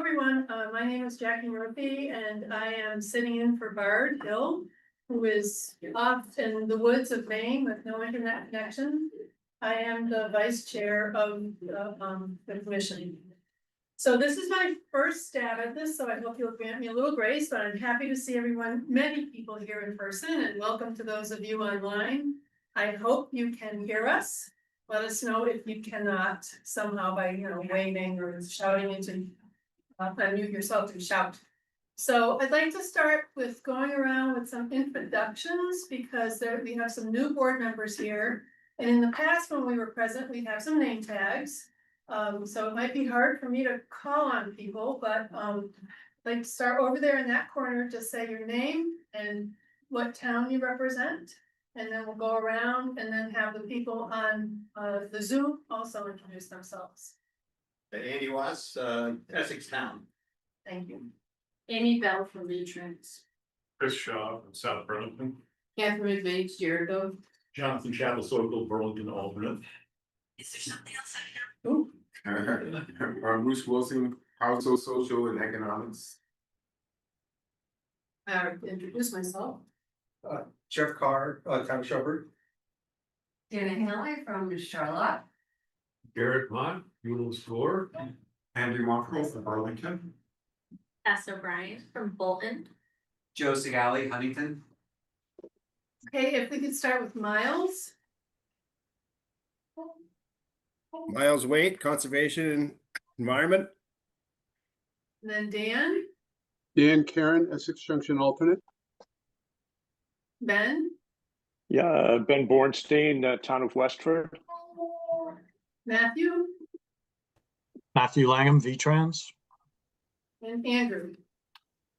everyone. My name is Jackie Murphy and I am sitting in for Bard Hill, who is off in the woods of Maine with no internet connection. I am the vice chair of the commission. So this is my first stab at this, so I hope you'll grant me a little grace, but I'm happy to see everyone, many people here in person, and welcome to those of you online. I hope you can hear us. Let us know if you cannot somehow by, waving or shouting into, unmute yourself to shout. So I'd like to start with going around with some introductions because we have some new board members here. And in the past, when we were present, we'd have some name tags. So it might be hard for me to call on people, but I'd like to start over there in that corner, just say your name and what town you represent. And then we'll go around and then have the people on the Zoom also introduce themselves. Andy Watts, Essex Town. Thank you. Amy Bell from V-Trans. Chris Shaw from South Burlington. Catherine Bates, Jericho. Jonathan Chavez, local Burlington alternate. Is there something else I know? Bruce Wilson, household social and economics. Introduce myself. Jeff Carr, Town Shepherd. Dana Hanley from Charlotte. Garrett Mott, Yule Store. Andrew Moncrief from Burlington. Tess O'Brien from Bolton. Joe Segali, Huntington. Okay, if we could start with Miles. Miles Waite, Conservation and Environment. And then Dan, Dan Karen, Essex Junction alternate. Ben, Yeah, Ben Bornstein, Town of Westford. Matthew, Matthew Langham, V-Trans. and Andrew.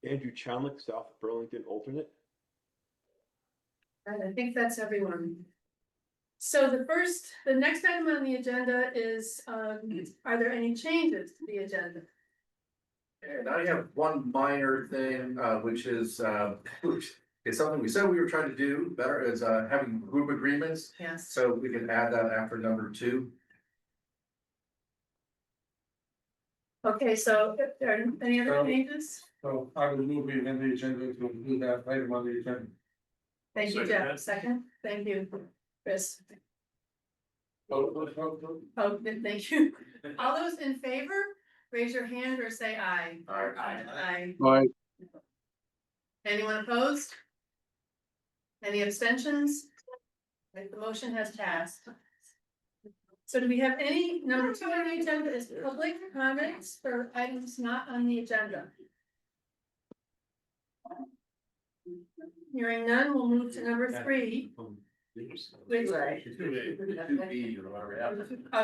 Andrew Chomlick, South Burlington alternate. Right, I think that's everyone. So the next item on the agenda is, are there any changes to the agenda? And I have one minor thing, which is something we said we were trying to do better is having group agreements. Yes. So we can add that after number 2. Okay, so are there any other changes? So I would move we amend the agenda to include that item on the agenda. Thank you, Jeff. Second, thank you, Chris. Oh, thank you. All those in favor, raise your hand or say aye. Aye. Aye. Anyone opposed? Any abstentions? Right, the motion has passed. So do we have any, number 2 on the agenda is public comments for items not on the agenda? Hearing none, we'll move to number 3. Which, oh,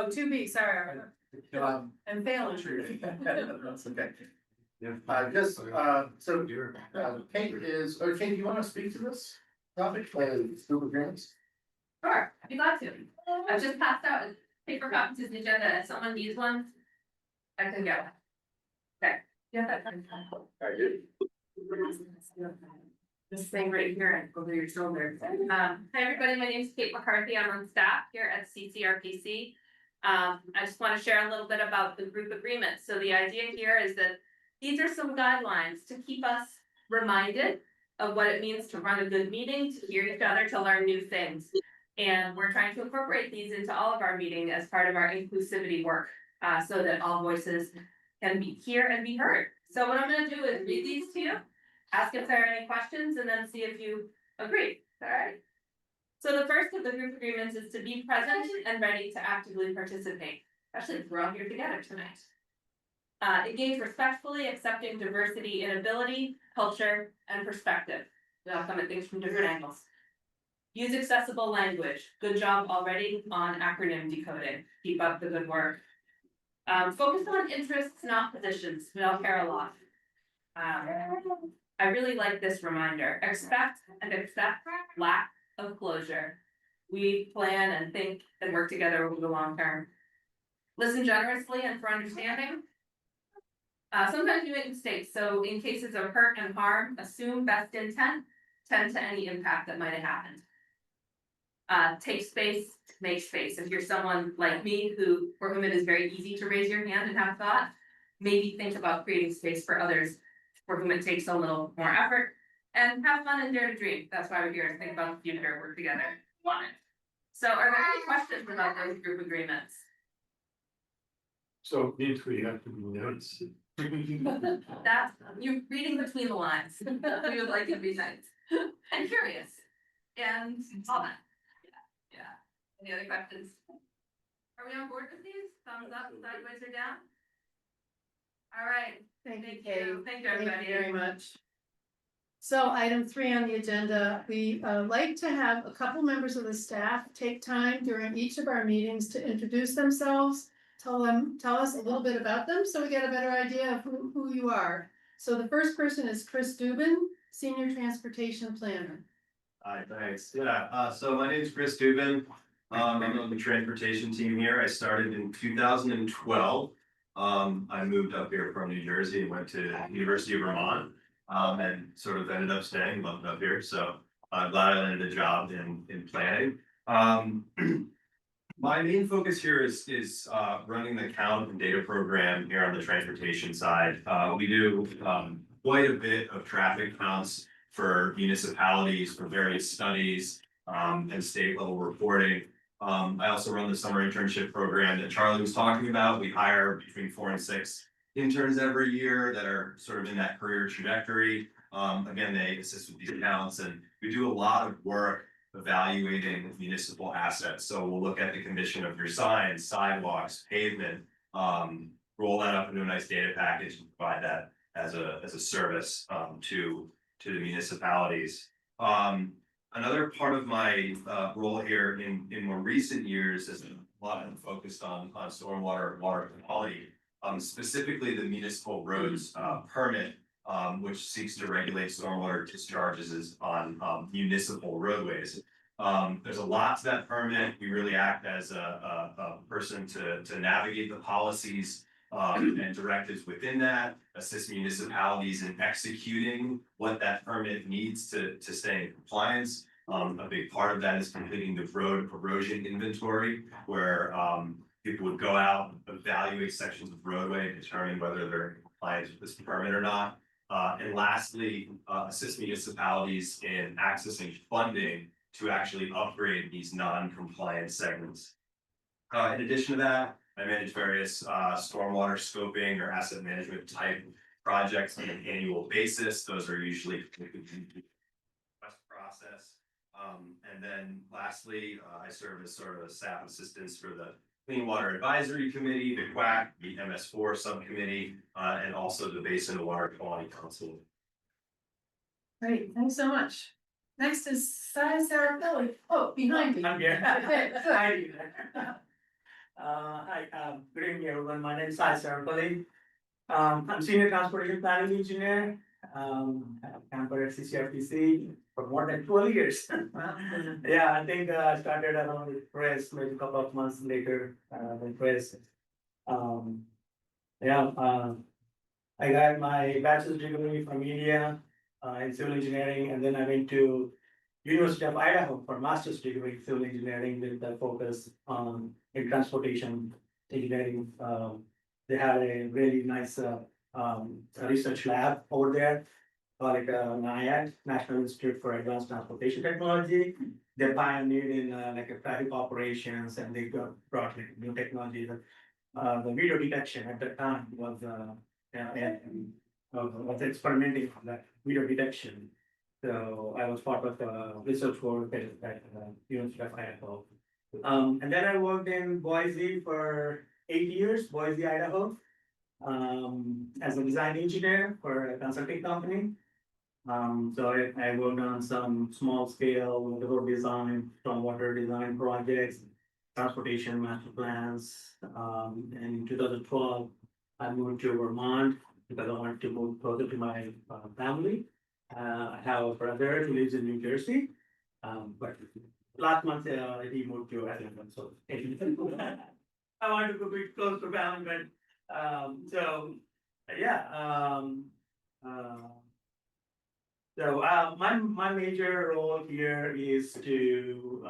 2B, sorry. I'm failing. That's okay. Kate Kate, do you want to speak to this topic, group agreements? Sure, I'd be glad to. I've just passed out a paper copy of the agenda. If someone needs one, I can get one. Okay. Yeah, that time. I do. This thing right here over your shoulder. Hi, everybody. My name is Kate McCarthy. I'm on staff here at CCRPC. I just want to share a little bit about the group agreement. So the idea here is that these are some guidelines to keep us reminded of what it means to run a good meeting, to hear each other, to learn new things. And we're trying to incorporate these into all of our meetings as part of our inclusivity work, so that all voices can be here and be heard. So what I'm going to do is read these to you, ask if there are any questions, and then see if you agree. All right. So the first of the group agreements is to be present and ready to actively participate, especially if we're all here together tonight. Engage respectfully, accepting diversity in ability, culture, and perspective. We all come at things from different angles. Use accessible language. Good job already on acronym decoding. Keep up the good work. Focus on interests, not positions. We all care a lot. I really like this reminder. Expect and accept lack of closure. We plan and think and work together over the long term. Listen generously and for understanding. Sometimes you make mistakes, so in cases of hurt and harm, assume best intent, tend to any impact that might have happened. Take space, make space. If you're someone like me for whom it is very easy to raise your hand and have thought, maybe think about creating space for others for whom it takes a little more effort, and have fun and dare to dream. That's why we're here, to think about the future, work together, want it. So are there any questions about those group agreements? So it means we have to be nice. That's, you're reading between the lines. We would like to be nice and curious and all that. Yeah, yeah. Any other questions? Are we on board with these? Thumbs up, sideways or down? All right, Thank you, thank Kate. you. Thank you, Thank everybody. you very much. So item 3 on the agenda, we like to have a couple members of the staff take time during each of our meetings to introduce themselves. Tell us a little bit about them so we get a better idea of who you are. So the first person is Chris Dubin, Senior Transportation Planner. Hi, thanks. Yeah, so my name is Chris Dubin. I'm on the transportation team here. I started in 2012. I moved up here from New Jersey and went to University of Vermont. And sort of ended up staying, loved it up here. So I'm glad I landed a job in planning. My main focus here is running the count and data program here on the transportation side. We do quite a bit of traffic counts for municipalities, for various studies, and state level reporting. I also run the summer internship program that Charlie was talking about. We hire between 4 and 6 interns every year that are sort of in that career trajectory. Again, they assist with these accounts, and we do a lot of work evaluating municipal assets. So we'll look at the condition of your signs, sidewalks, pavement, roll that up into a nice data package and provide that as a service to the municipalities. Another part of my role here in more recent years is a lot of focused on stormwater and water quality. Specifically the municipal roads permit, which seeks to regulate stormwater discharges on municipal roadways. There's a lot to that permit. We really act as a person to navigate the policies and directives within that, assist municipalities in executing what that permit needs to stay in compliance. A big part of that is completing the road erosion inventory, where people would go out, evaluate sections of roadway, and determine whether they're in compliance with this permit or not. And lastly, assist municipalities in accessing funding to actually upgrade these non-compliant segments. In addition to that, I manage various stormwater scoping or asset management type projects on an annual basis. Those are usually request process. And then lastly, I serve as sort of a staff assistance for the Clean Water Advisory Committee, the QUAC, the MS4 subcommittee, and also the Basin Water Quality Council. Great, thanks so much. Next is Sarah Kelly. Oh, behind you. I'm here. Okay, good. Hi, good evening, everyone. My name is Sai Sarapalli. I'm Senior Transportation Planning Engineer. I'm for CCRPC for more than 12 years. Yeah, I think I started around with press maybe a couple of months later than press. I got my bachelor's degree from India in civil engineering, and then I went to University of Idaho for master's degree in civil engineering with the focus on in transportation engineering. They had a really nice research lab over there, called NIAT, National Institute for Advanced Transportation Technology. They pioneered in like a traffic operations, and they brought like new technology. The video detection at the time was experimenting on that video detection. So I was part of research work at University of Idaho. And then I worked in Boise for 8 years, Boise, Idaho, as a design engineer for a consulting company. So I worked on some small scale road design, stormwater design projects, transportation master plans. And in 2012, I moved to Vermont because I wanted to move closer to my family. I have a brother who lives in New Jersey, but last month he moved to Atlanta, so I wanted to be close to family. But so my major role here is to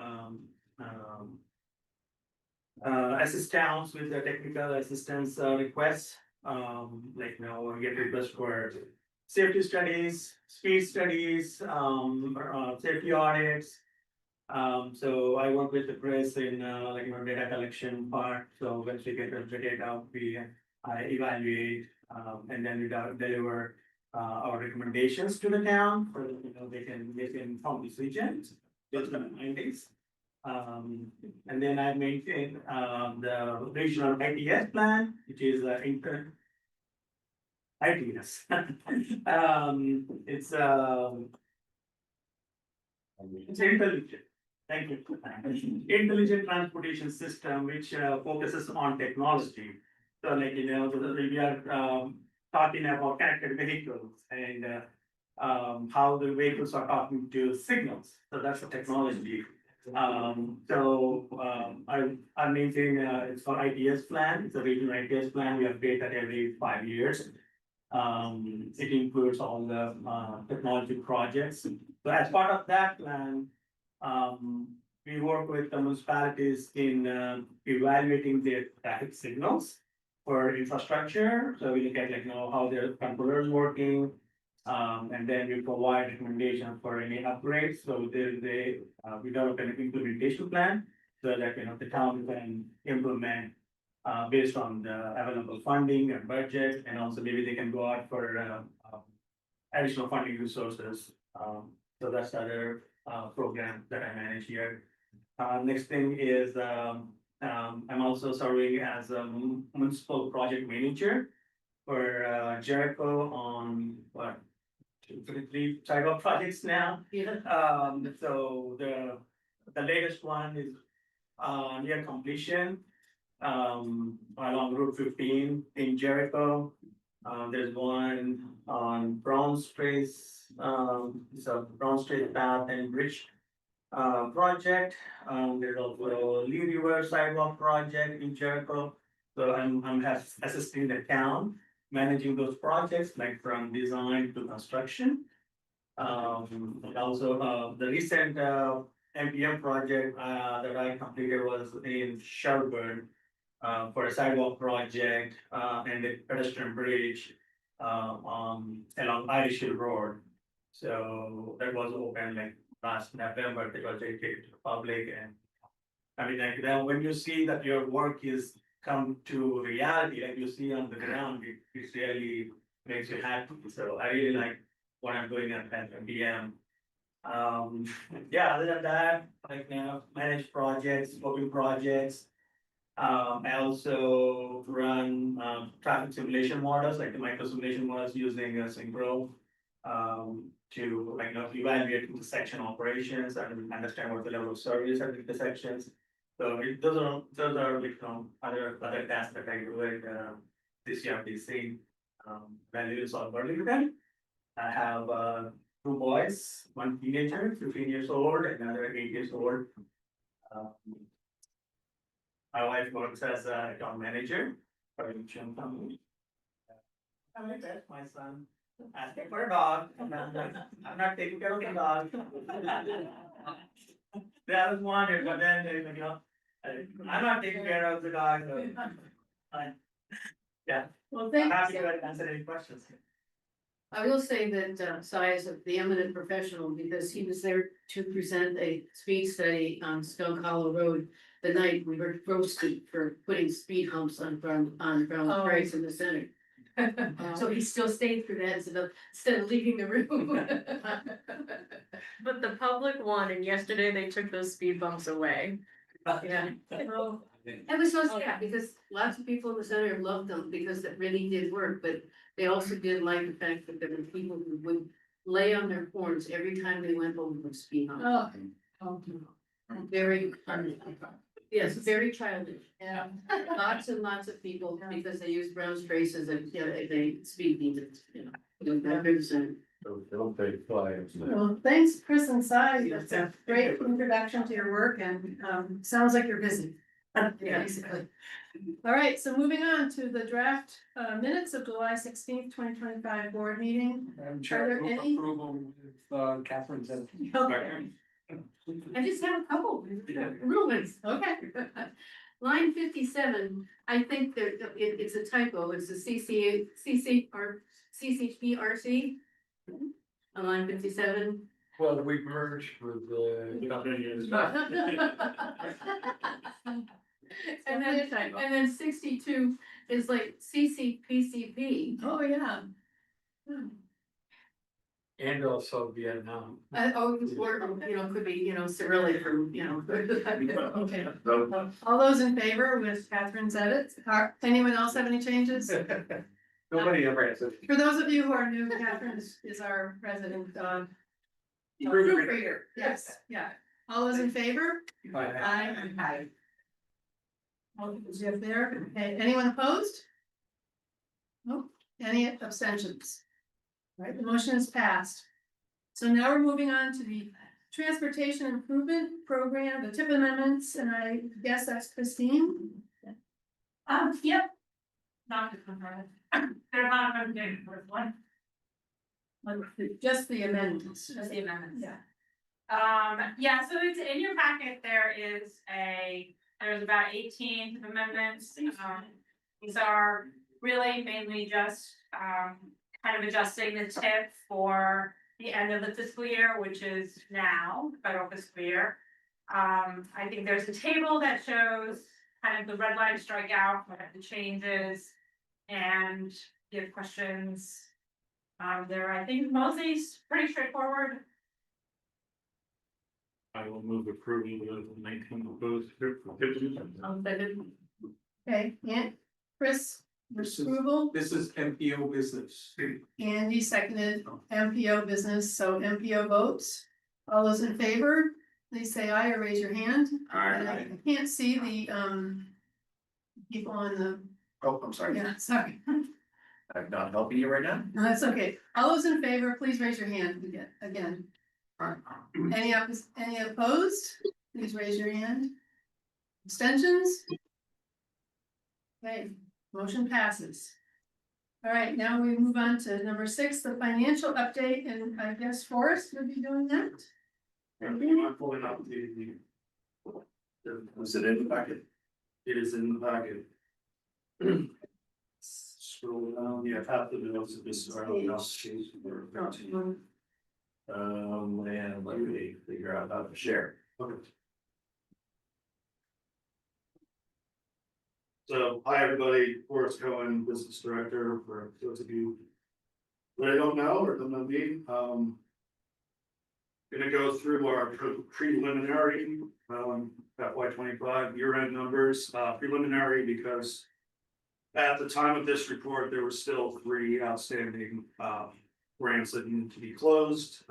assist towns with the technical assistance requests like now we get requests for safety studies, speed studies, safety audits. So I work with the press in, like, data collection part, so once we get the data, I evaluate, and then we deliver our recommendations to the town, so that, they can make informed decisions based on the findings. And then I maintain, the regional ITS plan, which is, ITS. It's intelligent. Thank you. Intelligent transportation system, which focuses on technology. So, like, we are talking about connected vehicles and how the vehicles are talking to signals. So that's the technology. I maintain, it's called ITS plan. It's a regional ITS plan. We update that every 5 years. It includes all the technology projects. So as part of that plan, we work with the municipalities in evaluating their traffic signals for infrastructure. So we look at, like, how their controllers working. And then we provide recommendations for any upgrades. So we develop an implementation plan so that, the town can implement based on the available funding and budget, and also maybe they can go out for additional funding resources. So that's the other program that I manage here. Next thing is I'm also serving as a municipal project manager for Jericho on what, 2, 3 sidewalk projects now. Yeah. So the latest one is near completion. Along Route 15 in Jericho. There's one on Brown Street, so Brown Street Path and Bridge project. There's also Lee River sidewalk project in Jericho. So I'm assisting the town, managing those projects, like from design to construction. And also the recent MPM project that I completed was in Sherburne. For a sidewalk project and a pedestrian bridge along Irish Hill Road. So that was open like last November. It was dedicated to the public, and I mean, like, then when you see that your work is come to reality, like you see on the ground, it really makes you happy. So I really like what I'm doing at MPM. Yeah, other than that, like, manage projects, open projects. I also run traffic simulation models, like the micro simulation models using Synchro to, like, evaluate intersection operations and understand what the level of service at the intersections. So those are like other tasks that I do at CCRPC. Values of Burlington. I have 2 boys, one teenager, 15 years old, and another 8 years old. My wife works as a account manager for an insurance company. I like that, my son asking for a dog. I'm not taking care of the dog. They always wanted, but then I'm not taking care of the dog. So, yeah. Well, I'm thanks. happy to answer any questions. I will say that Sai is the eminent professional because he was there to present a speed study on Skunk Hollow Road. The night we were roasted for putting speed humps on brown trays in the center. So he still stayed for that instead of leaving the room. But the public won, and yesterday they took those speed bumps away. Yeah. It was so sad because lots of people in the center loved them because it really did work, but they also did like the fact that there were people who would lay on their horns every time they went over the speed hump. Very, yes, very childish. Yeah. Lots and lots of people because they use brown traces and, they speed demons, Don't take flags. Well, thanks, Chris and Sai. That's a great introduction to your work and sounds like you're busy. Yeah, basically. All right, so moving on to the draft minutes of July 16th, 2025 board meeting. Are there any? Approval with Catherine's. Okay. I just have a couple little ones, okay. line 57, I think there, it's a typo, it's a CC or CCPRC. On line 57. Well, we merged with the. And then 62 is like CCPCP. Oh, yeah. And also Vietnam. Or, could be, Cyrillic from, okay. All those in favor with Catherine's edits? Anyone else have any changes? Nobody ever has it. For those of you who are new, Catherine is our resident, proofreader. Yes, yeah. All those in favor? Aye. All those up there. Okay, anyone opposed? Nope. Any abstentions? All right, the motion is passed. So now we're moving on to the Transportation Improvement Program, the TIP amendments, and I guess that's Christine. Yep. Not they're not going to do the first one. Just the amendments. Just the amendments. Yeah. Yeah, so it's in your packet, there's about 18 amendments. These are really mainly just, kind of adjusting the tip for the end of the fiscal year, which is now, federal fiscal year. I think there's a table that shows kind of the red line strikeout, what the changes, and give questions. They're, I think, mostly pretty straightforward. I will move approval of 19 proposed. Okay, yeah, Chris, approval, This is MPO business. Andy seconded MPO business, so MPO votes. All those in favor, please say aye or raise your hand. And I can't see the people on the, Oh, I'm sorry. yeah, sorry. I'm not helping you right now. No, that's okay. All those in favor, please raise your hand again. Any opposed? Please raise your hand. Abstentions? Okay, motion passes. All right, now we move on to number 6, the financial update, and I guess Forrest would be doing that. I'm pulling up the. Was it in the packet? It is in the packet. Scroll down, yeah, half the notes of this are on the And let me figure out how to share. Okay. So, hi, everybody, Forrest Cohen, Business Director, for those of you that I don't know or don't know me, gonna go through our preliminary, FY 25 year-end numbers, preliminary because at the time of this report, there were still 3 outstanding, grants that needed to be closed,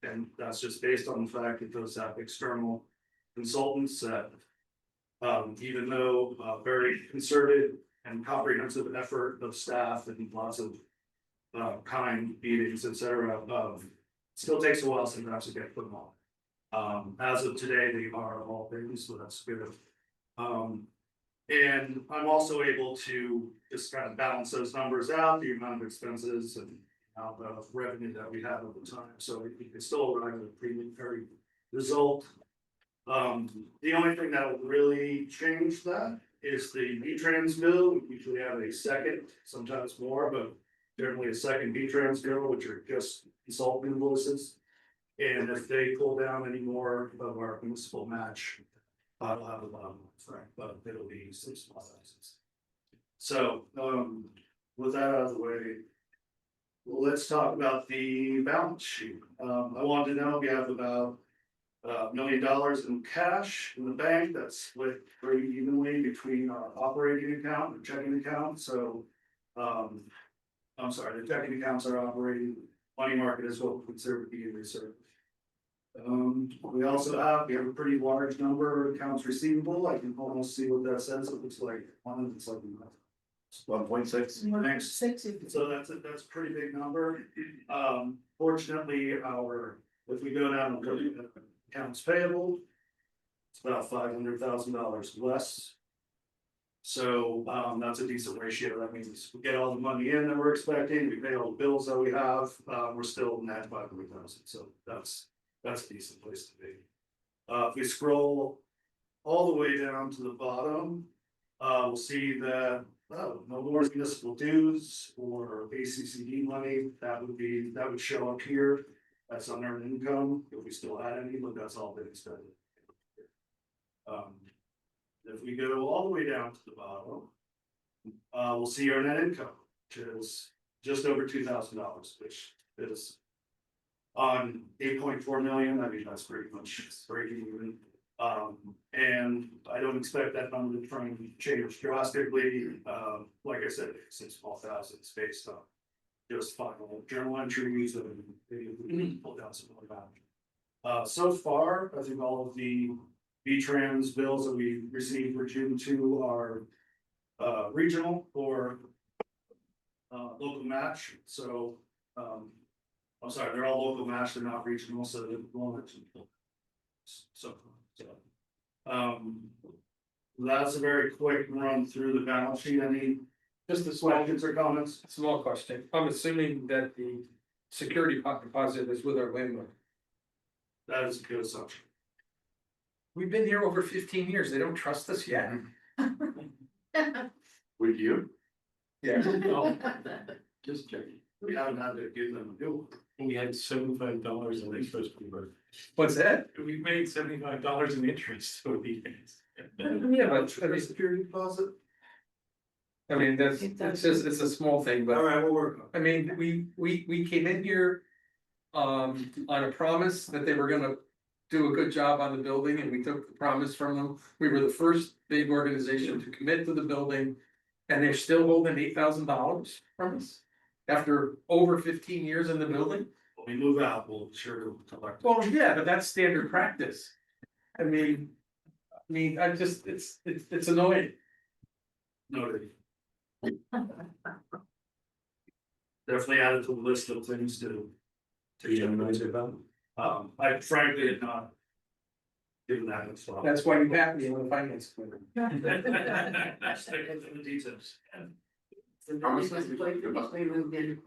and that's just based on the fact that those have external consultants that, even though very concerted and comprehensive effort of staff and lots of kind meetings, etc., still takes a while sometimes to get them on. As of today, they are all things, so that's good. And I'm also able to just kind of balance those numbers out, the amount of expenses and the revenue that we have over time, so we can still arrive at a preliminary result. The only thing that will really change that is the V-Trans bill. We usually have a second, sometimes more, but generally a second V-Trans bill, which are just consultant invoices. And if they pull down any more of our municipal match, I'll have a lot more, but it'll be 6 months. So, with that out of the way, let's talk about the balance sheet. I wanted to know if you have about $1 million in cash in the bank that's split pretty evenly between our operating account and checking account. So, I'm sorry, the checking accounts are operating, money market is what we consider to be in reserve. We also have a pretty large number of accounts receivable. I can almost see what that says. It looks like one, it's like 1.6. Thanks. So that's a pretty big number. Fortunately, if we go down and look at accounts payable, it's about $500,000 less. So that's a decent ratio. That means we get all the money in that we're expecting, we pay all the bills that we have, we're still net 500,000. So that's a decent place to be. If we scroll all the way down to the bottom, we'll see that, no more municipal dues or ACCD money, that would show up here. That's unearned income, if we still had any, but that's all been expended. If we go all the way down to the bottom, we'll see our net income, which is just over $2,000, which is on 8.4 million. I mean, that's pretty much breaking even. And I don't expect that number to try and change drastically. Like I said, it's small thousands based on just final journal entries and maybe pull down some more back. So far, I think all of the V-Trans bills that we received for June 2 are regional or local match. So I'm sorry, they're all local match, they're not regional, so they're going so that's a very quick run through the balance sheet. Any Just a small, questions or comments? small question. I'm assuming that the security deposit is with our landlord. That is a good assumption. We've been here over 15 years. They don't trust us yet. Would you? Yeah. No, just checking. We haven't had to give them a bill. We had $75 in interest. What's that? We made $75 in interest, so we. Yeah, but I mean, Security deposit? I mean, that's, it's just, it's a small thing, but. All right, we'll work on it. I mean, we came in here on a promise that they were gonna do a good job on the building, and we took the promise from them. We were the first big organization to commit to the building, and they're still holding $8,000 from us after over 15 years in the building. When we move out, we'll sure collect. Well, yeah, but that's standard practice. I mean, I just, it's annoying. Noted. Definitely added to the list of things to generate about. I frankly had not given that much thought. That's why you have me on the finance committee. Stick with the details. How much is it?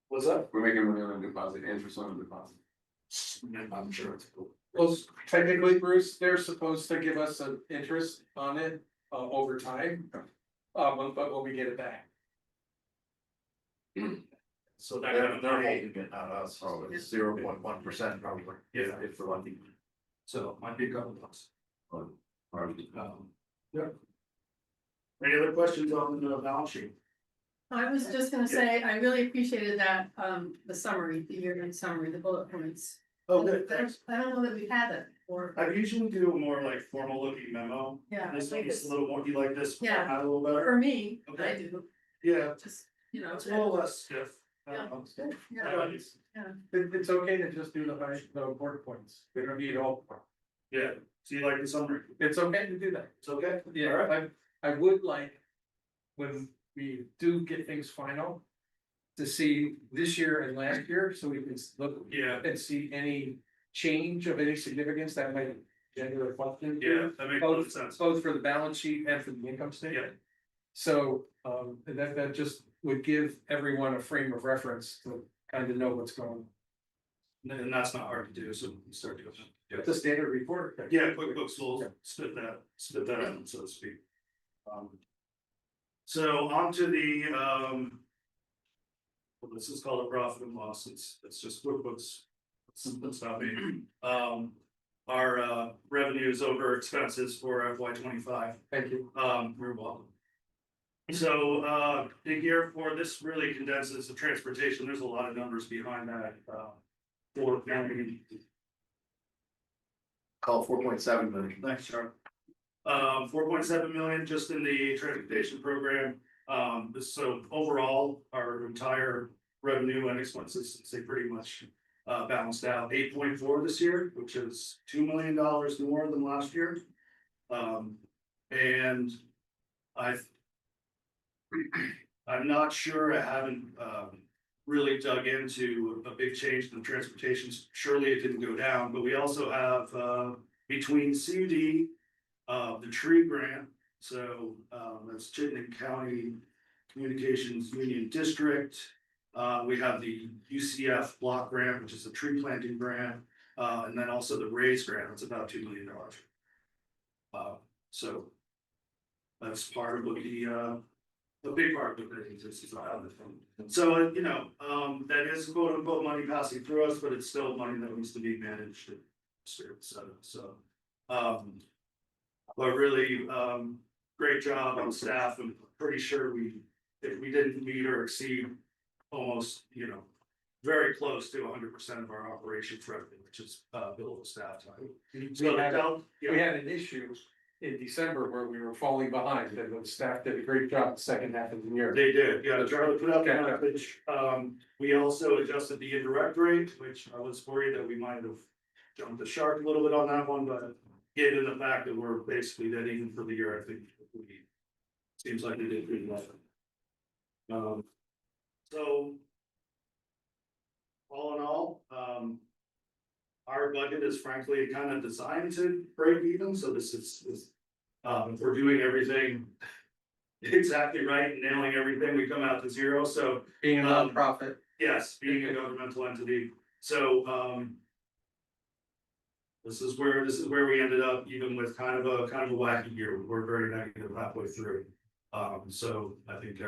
What's up? We're making money on a deposit, interest on a deposit. I'm sure it's cool. Well, technically, Bruce, they're supposed to give us an interest on it, over time. But when we get it back. So they're holding it, not us, so it's 0.1% probably. Yeah. If we're lucky. So it might be a couple of months. Yeah. Any other questions on the balance sheet? I was just gonna say, I really appreciated that, the summary, the year-end summary, the bullet points. Oh, good, thanks. I don't know that we've had that before. I usually do a more like formal looking memo. Yeah. This one is a little more, you like this? Yeah. A little better? For me, I Okay. do, Yeah, just, you know. it's a little less stiff. Yeah. Yeah. It's okay to just do the important points. We don't need all. Yeah, so you like the summary? It's okay to do that. It's okay? Yeah, All right. I would like, when we do get things final, to see this year and last year, so we can look. Yeah. And see any change of any significance that might generate a question. Yeah, that makes a lot of sense. Both for the balance sheet and for the income statement. Yeah. So, that just would give everyone a frame of reference to kind of know what's going on. And that's not hard to do, so we can start doing it. It's a standard report. Yeah, QuickBooks will spit that out, so to speak. So on to the, well, this is called a profit and loss, it's just QuickBooks. That's not me. Our revenues over expenses for FY 25. Thank you. You're welcome. So, the year for this really condenses the transportation, there's a lot of numbers behind that, for county. Call 4.7 million. Thanks, Charlie. 4.7 million just in the transportation program. So overall, our entire revenue and expenses, they pretty much balanced out 8.4 this year, which is $2 million more than last year. And I'm not sure, I haven't really dug into a big change in the transportation. Surely it didn't go down, but we also have between CUD, the tree grant, so that's Chittenden County Communications Union District. We have the UCF block grant, which is a tree planting grant, and then also the raise grant, it's about $2 million. So. That's part of the big part of it is not other thing. So, you know, that is quote unquote money passing through us, but it's still money that needs to be managed. So, but really, great job on staff. I'm pretty sure if we didn't meet or exceed almost, you know, very close to 100% of our operations revenue, which is billable staff time. So We had an issue in December where we were falling behind, and the staff did a great job the second half of the year. They did, yeah, Charlie put up that message. We also adjusted the indirect rate, which I was worried that we might have jumped the shark a little bit on that one, but given the fact that we're basically dead even for the year, I think seems like we did pretty well. So all in all, our budget is frankly kind of designed to break even, so this is, if we're doing everything exactly right, and nailing everything, we come out to zero, so. Being a nonprofit. Yes, being a governmental entity, so, this is where we ended up, even with kind of a wacky year, we're very negative halfway through. So I think,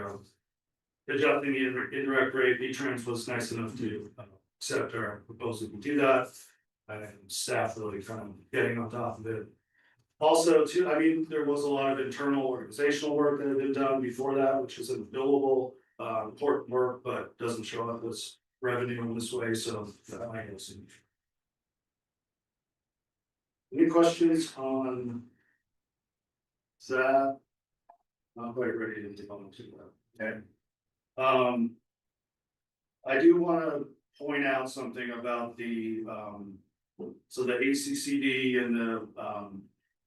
adjusting the indirect rate, V-Trans was nice enough to accept our proposal to do that. And staff really kind of getting on top of it. Also, too, I mean, there was a lot of internal organizational work that had been done before that, which is billable, important work, but doesn't show up as revenue in this way, so that might have some. Any questions on that? Not quite ready to go into that, okay? I do wanna point out something about the, so the ACCD and the,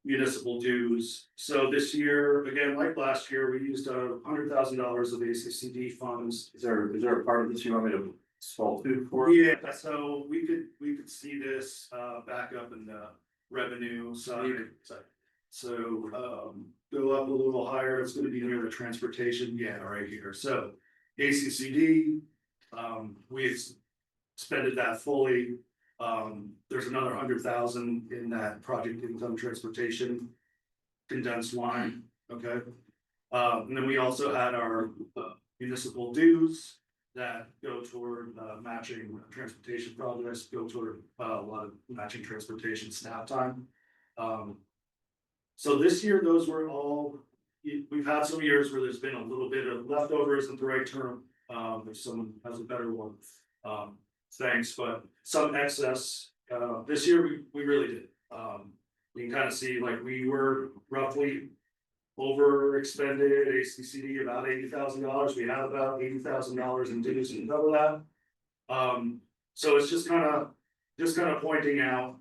municipal dues. So this year, again, like last year, we used $100,000 of ACCD funds. Is there a part of this you want me to scroll to for? Yeah, so we could see this, back up in the revenue side. So, go up a little higher, it's gonna be near the transportation, yeah, right here. So ACCD, we expended that fully. There's another 100,000 in that project income transportation condensed line, okay? And then we also had our municipal dues that go toward matching transportation projects, go toward a lot of matching transportation staff time. So this year, those were all, we've had some years where there's been a little bit of leftover, isn't the right term, if someone has a better one. Thanks, but some excess, this year we really did. You can kind of see like we were roughly over expended ACCD about $80,000. We had about $80,000 in dues to cover that. So it's just kind of pointing out,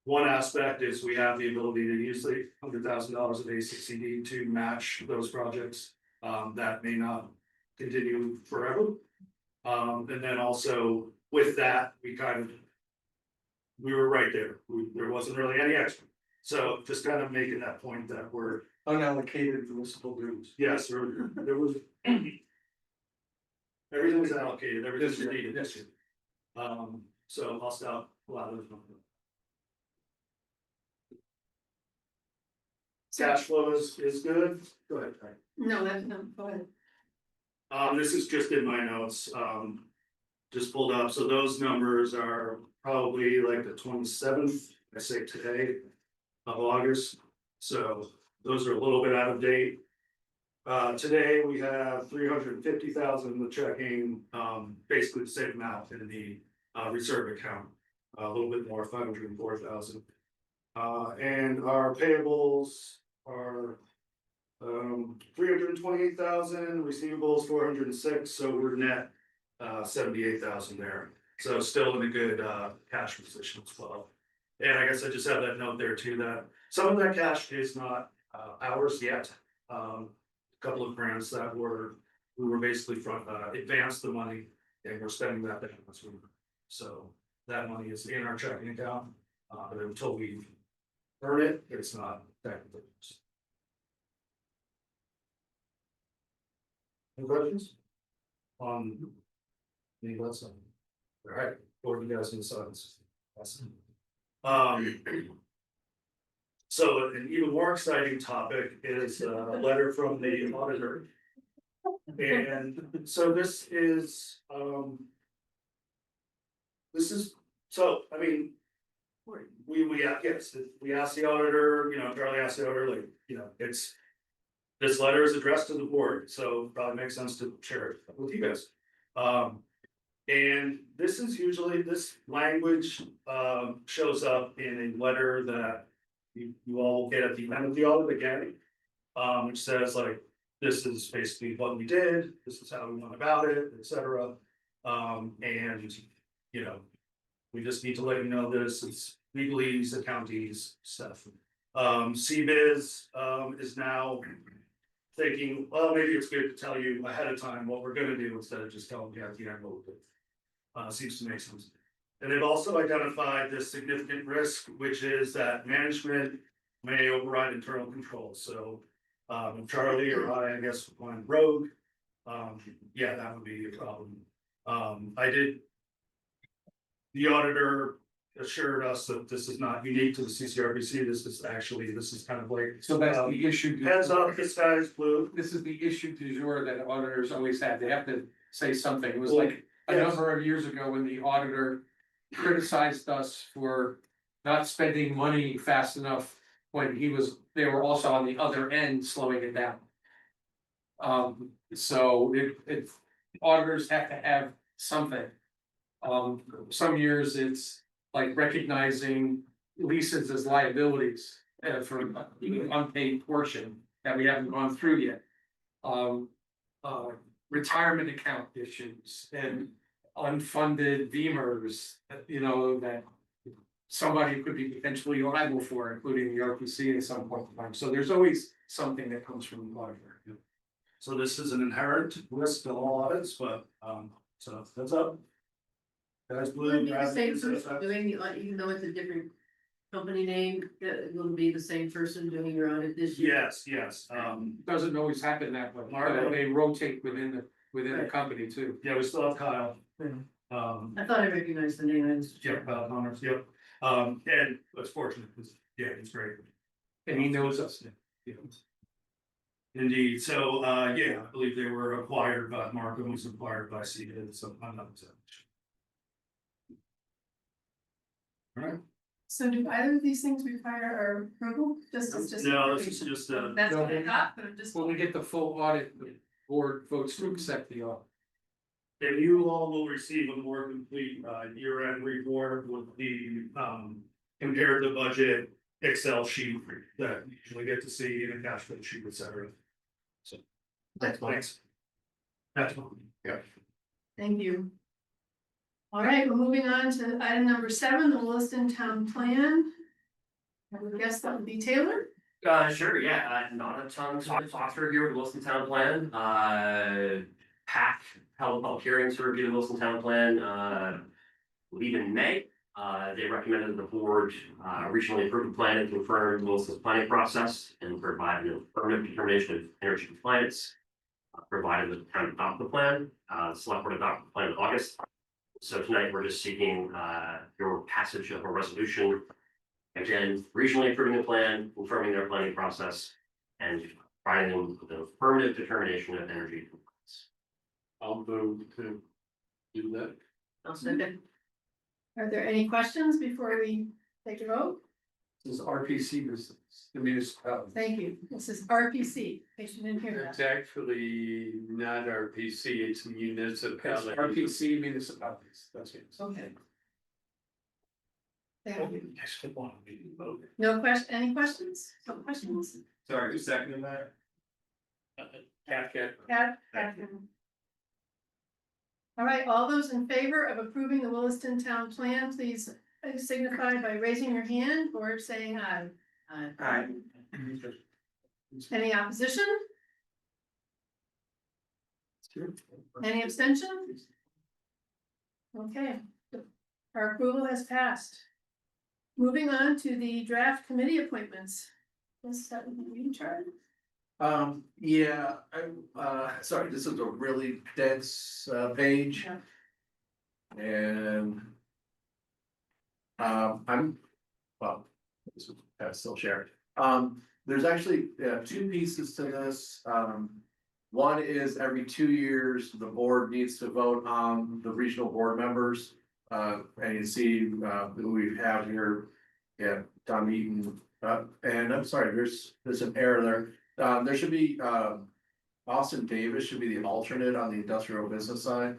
one aspect is we have the ability to use the $100,000 of ACCD to match those projects. That may not continue forever. And then also with that, we were right there. There wasn't really any extra. So just kind of making that point that we're Unallocated municipal dues. yes, there was everything was allocated, everything was needed. Yes. So I'll stop a lot of those. Cash flow is good. Go ahead, Ty. No, go ahead. This is just in my notes, just pulled up, so those numbers are probably like the 27th, I say today, of August. So those are a little bit out of date. Today we have 350,000 in the checking, basically the same amount in the reserve account, a little bit more, 504,000. And our payables are 328,000, receivables 406, so we're net 78,000 there. So still in a good cash position as well. And I guess I just have that note there too, that some of that cash is not ours yet. A couple of grants that we were basically advanced the money and we're spending that down this week. So that money is in our checking account, but until we earn it, it's not technically. Any questions? Any less? All right, or you guys in the silence. Awesome. So an even more exciting topic is a letter from the auditor. And so this is, so, I mean. Yes, we asked the auditor, Charlie asked the auditor, like, it's. This letter is addressed to the board, so probably makes sense to share it with you guys. And this is usually, this language, shows up in a letter that. You all will get at the end of the audit again. Which says like, this is basically what we did, this is how we went about it, etc. And, we just need to let you know this, it's legalese, accounties, stuff. CBiz, is now thinking, well, maybe it's good to tell you ahead of time what we're gonna do instead of just telling you at the end what we did. Seems to make sense. And they've also identified this significant risk, which is that management may override internal control, so. If Charlie or I guess, went rogue, yeah, that would be a problem. The auditor assured us that this is not unique to the CCRPC, this is kind of like. So that's the issue. Heads up, the sky is blue. This is the issue du jour that auditors always have. They have to say something. It was like a number of years ago when the auditor criticized us for not spending money fast enough when they were also on the other end slowing it down. So auditors have to have something. Some years it's like recognizing leases as liabilities for an unpaid portion that we haven't gone through yet. Retirement account issues and unfunded VEMRs, that somebody could be potentially liable for, including the RPC at some point in time. So there's always something that comes from the auditor. So this is an inherent risk to all audits, but, so that's up. Guys, Will it blue. be the same person doing, like, even though it's a different company name, it will be the same person doing your audit this year? Yes, Doesn't always happen that way. They rotate within the company too. yeah, we still have Kyle. I thought I recognized the name. I was- Yep, Connors, yep. And it's fortunate, because, yeah, it's great. And he knows us. Yeah. Indeed, so, yeah, I believe they were acquired by, Markham was acquired by CBiz, so I'm not exactly sure. All right, So do either of these things require our approval? Just. no, this is just, That's what I thought, but I'm just. When we get the full audit, the board votes to accept the audit. and you all will receive a more complete, year-end report with the, compared to budget Excel sheet that you usually get to see in a cash flow sheet, et cetera. So, thanks. That's one. Yeah. Thank you. All right, we're moving on to item number 7, the Williston Town Plan. I would guess that would be Taylor. Sure, yeah, not a ton to talk through here with the Williston Town Plan. PAC held a public hearing to review the Williston Town Plan, I believe in May. They recommended the board recently approve the plan and confirm Williston's planning process and provide an affirmative determination of energy compliance. Provided the town adopt the plan, the select board adopted the plan in August. So tonight we're just seeking your passage of a resolution. Again, regionally approving the plan, confirming their planning process, and providing them with an affirmative determination of energy compliance. I'll vote to do that. I'll second. Are there any questions before we take a vote? This is RPC business, the municipality. Thank you. This is RPC, in case you didn't hear It's that. actually not RPC, it's municipality. RPC municipalities, that's it. Okay. Thank you. No question, any questions? No questions? Sorry, who's seconding that? Cat. Kat? All right, all those in favor of approving the Williston Town Plan, please signify by raising your hand or saying aye. Aye. Any opposition? Any abstention? Okay, our approval has passed. Moving on to the draft committee appointments. Yes, that would be you, Charlie. Yeah, sorry, this is a really dense, page. And. Well, this is still shared. There's actually, two pieces to this. One is every 2 years, the board needs to vote on the regional board members. And you see, who we have here, yeah, Don Eaton, and I'm sorry, there's an error there. There should be, Austin Davis should be the alternate on the industrial business side.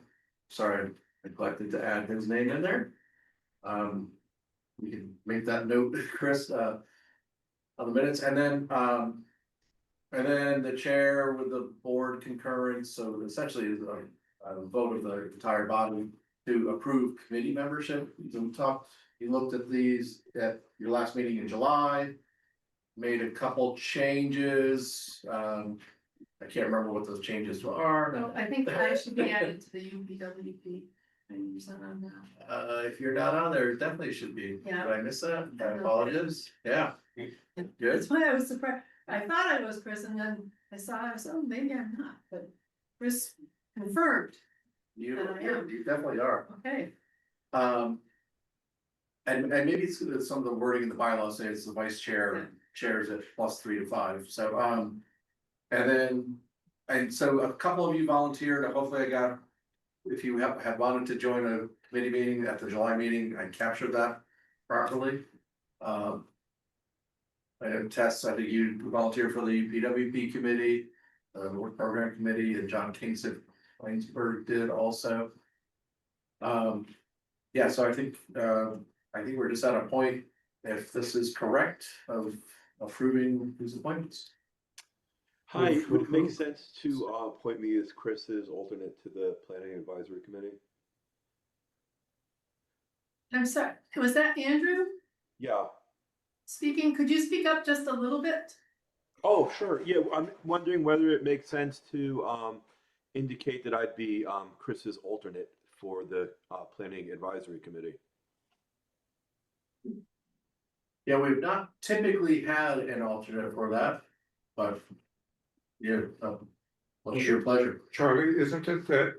Sorry, I neglected to add his name in there. We can make that note, Chris, on the minutes, and then the chair with the board concurrence, so essentially is a vote of the entire body to approve committee membership. So we talked, you looked at these at your last meeting in July, made a couple changes. I can't remember what those changes are. So I think I should be added to the UPWP. Is that on now? If you're not on there, it definitely should be. Yeah. Did I miss that? I apologize. Yeah. Good. That's why I was surprised. I thought I was Chris, and then I saw, oh, maybe I'm not, but Chris confirmed. You I am. you definitely are. Okay. And maybe it's some of the wording in the bylaws say it's the vice chair, chairs at +3 to 5, so, and so a couple of you volunteered, hopefully I got. If you had wanted to join a committee meeting at the July meeting, I captured that properly. I know Tess, I think you volunteered for the PWP committee, the work program committee, and John Kingston Waynesburg did also. Yeah, so I think we're just at a point, if this is correct, of approving these appointments. Hi, would it make sense to appoint me as Chris's alternate to the Planning Advisory Committee? I'm sorry, was that Andrew Yeah. speaking? Could you speak up just a little bit? Oh, sure. Yeah, I'm wondering whether it makes sense to indicate that I'd be Chris's alternate for the Planning Advisory Committee. Yeah, we've not typically had an alternate for that, but yeah, what's your pleasure? Charlie, isn't it that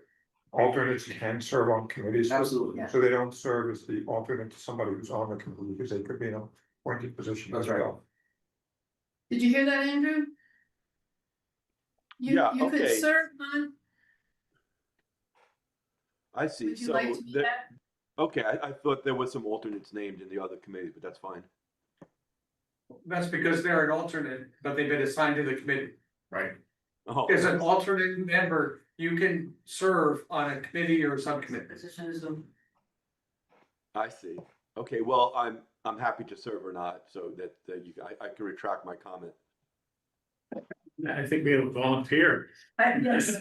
alternates can serve on committees? Absolutely. So they don't serve as the alternate to somebody who's on the committee, because they could be in a appointed position as That's right. well. Did you hear that, Andrew? Yeah, You could okay. serve on, I see. would you So like to do that? okay, I thought there was some alternates named in the other committees, but that's fine. That's because they're an alternate, but they've been assigned to the committee. Right. Oh, As an alternate member, you can serve on a committee or a subcommittee. I see. Okay, well, I'm happy to serve or not, so that I can retract my comment. I think we have a volunteer. Yes.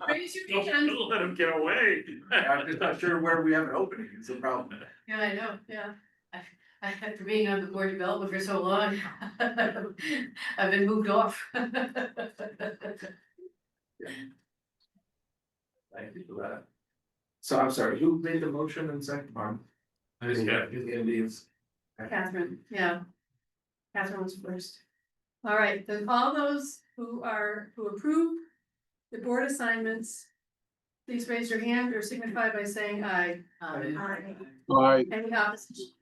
Raise your hand. Don't let him get away. I'm just not sure where we have an opening, it's a problem. Yeah, I know, yeah. After being on the board of development for so long, I've been moved off. Thank you for that. So I'm sorry, who made the motion and second one? Indians. Catherine, yeah. Catherine was first. All right, then all those who approve the board assignments, please raise your hand or signify by saying aye. Aye. Aye. Any opposition?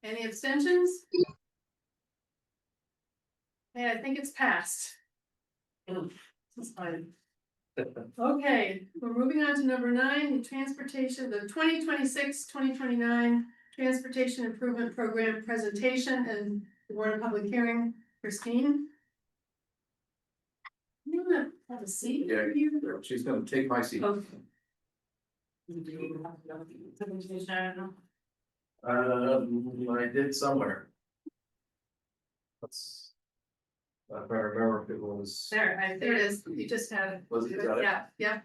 Any abstentions? Yeah, I think it's passed. This is fine. Okay, we're moving on to number 9, the transportation, the 2026-2029 Transportation Improvement Program presentation and the Board of Public Hearing. Christine? You wanna have a seat? Yeah, she's gonna take my seat. Okay. I did somewhere. Let's. If I remember if it was. There it is, you just had it. Was it, is that it? Yeah.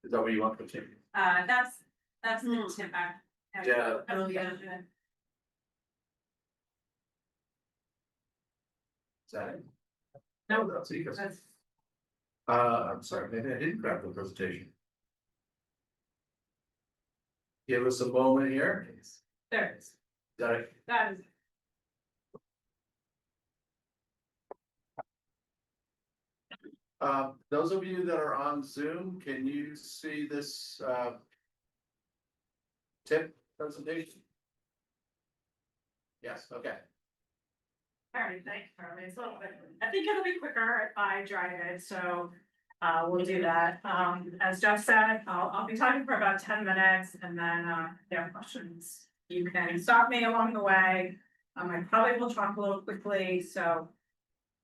Is that what you want to take? That's the tip back. Yeah. Oh, yeah. Is that it? No, That's it. that's, I'm sorry, maybe I didn't grab the presentation. Give us a moment here. there it is. Got it. That is. Those of you that are on Zoom, can you see this tip presentation? Yes, okay. Alright, thanks, Charlie. So I think it'll be quicker if I drive it, so we'll do that. As Jeff said, I'll be talking for about 10 minutes and then if you have questions, you can stop me along the way. I probably will talk a little quickly, so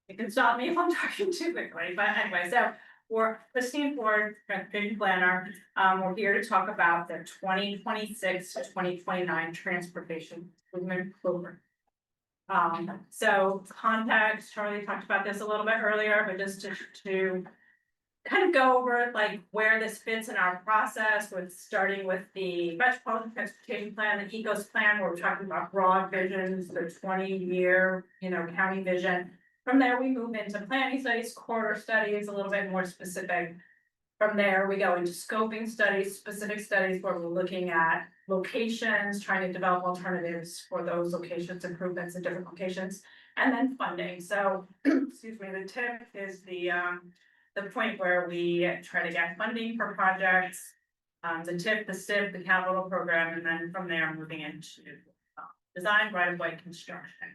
you can stop me if I'm talking too quickly, but anyway, so we're Christine Ford, transportation planner. We're here to talk about the 2026 to 2029 transportation improvement program. So context, Charlie talked about this a little bit earlier, but just to kind of go over like where this fits in our process with starting with the Metropolitan Transportation Plan, the ECOS plan, where we're talking about broad visions, the 20-year, county vision. From there, we move into planning studies, corridor studies, a little bit more specific. From there, we go into scoping studies, specific studies where we're looking at locations, trying to develop alternatives for those locations, improvements in different locations, and then funding. So, excuse me, the tip is the point where we try to get funding for projects, the tip, the STIP, the capital program, and then from there, moving into design, right-of-way construction.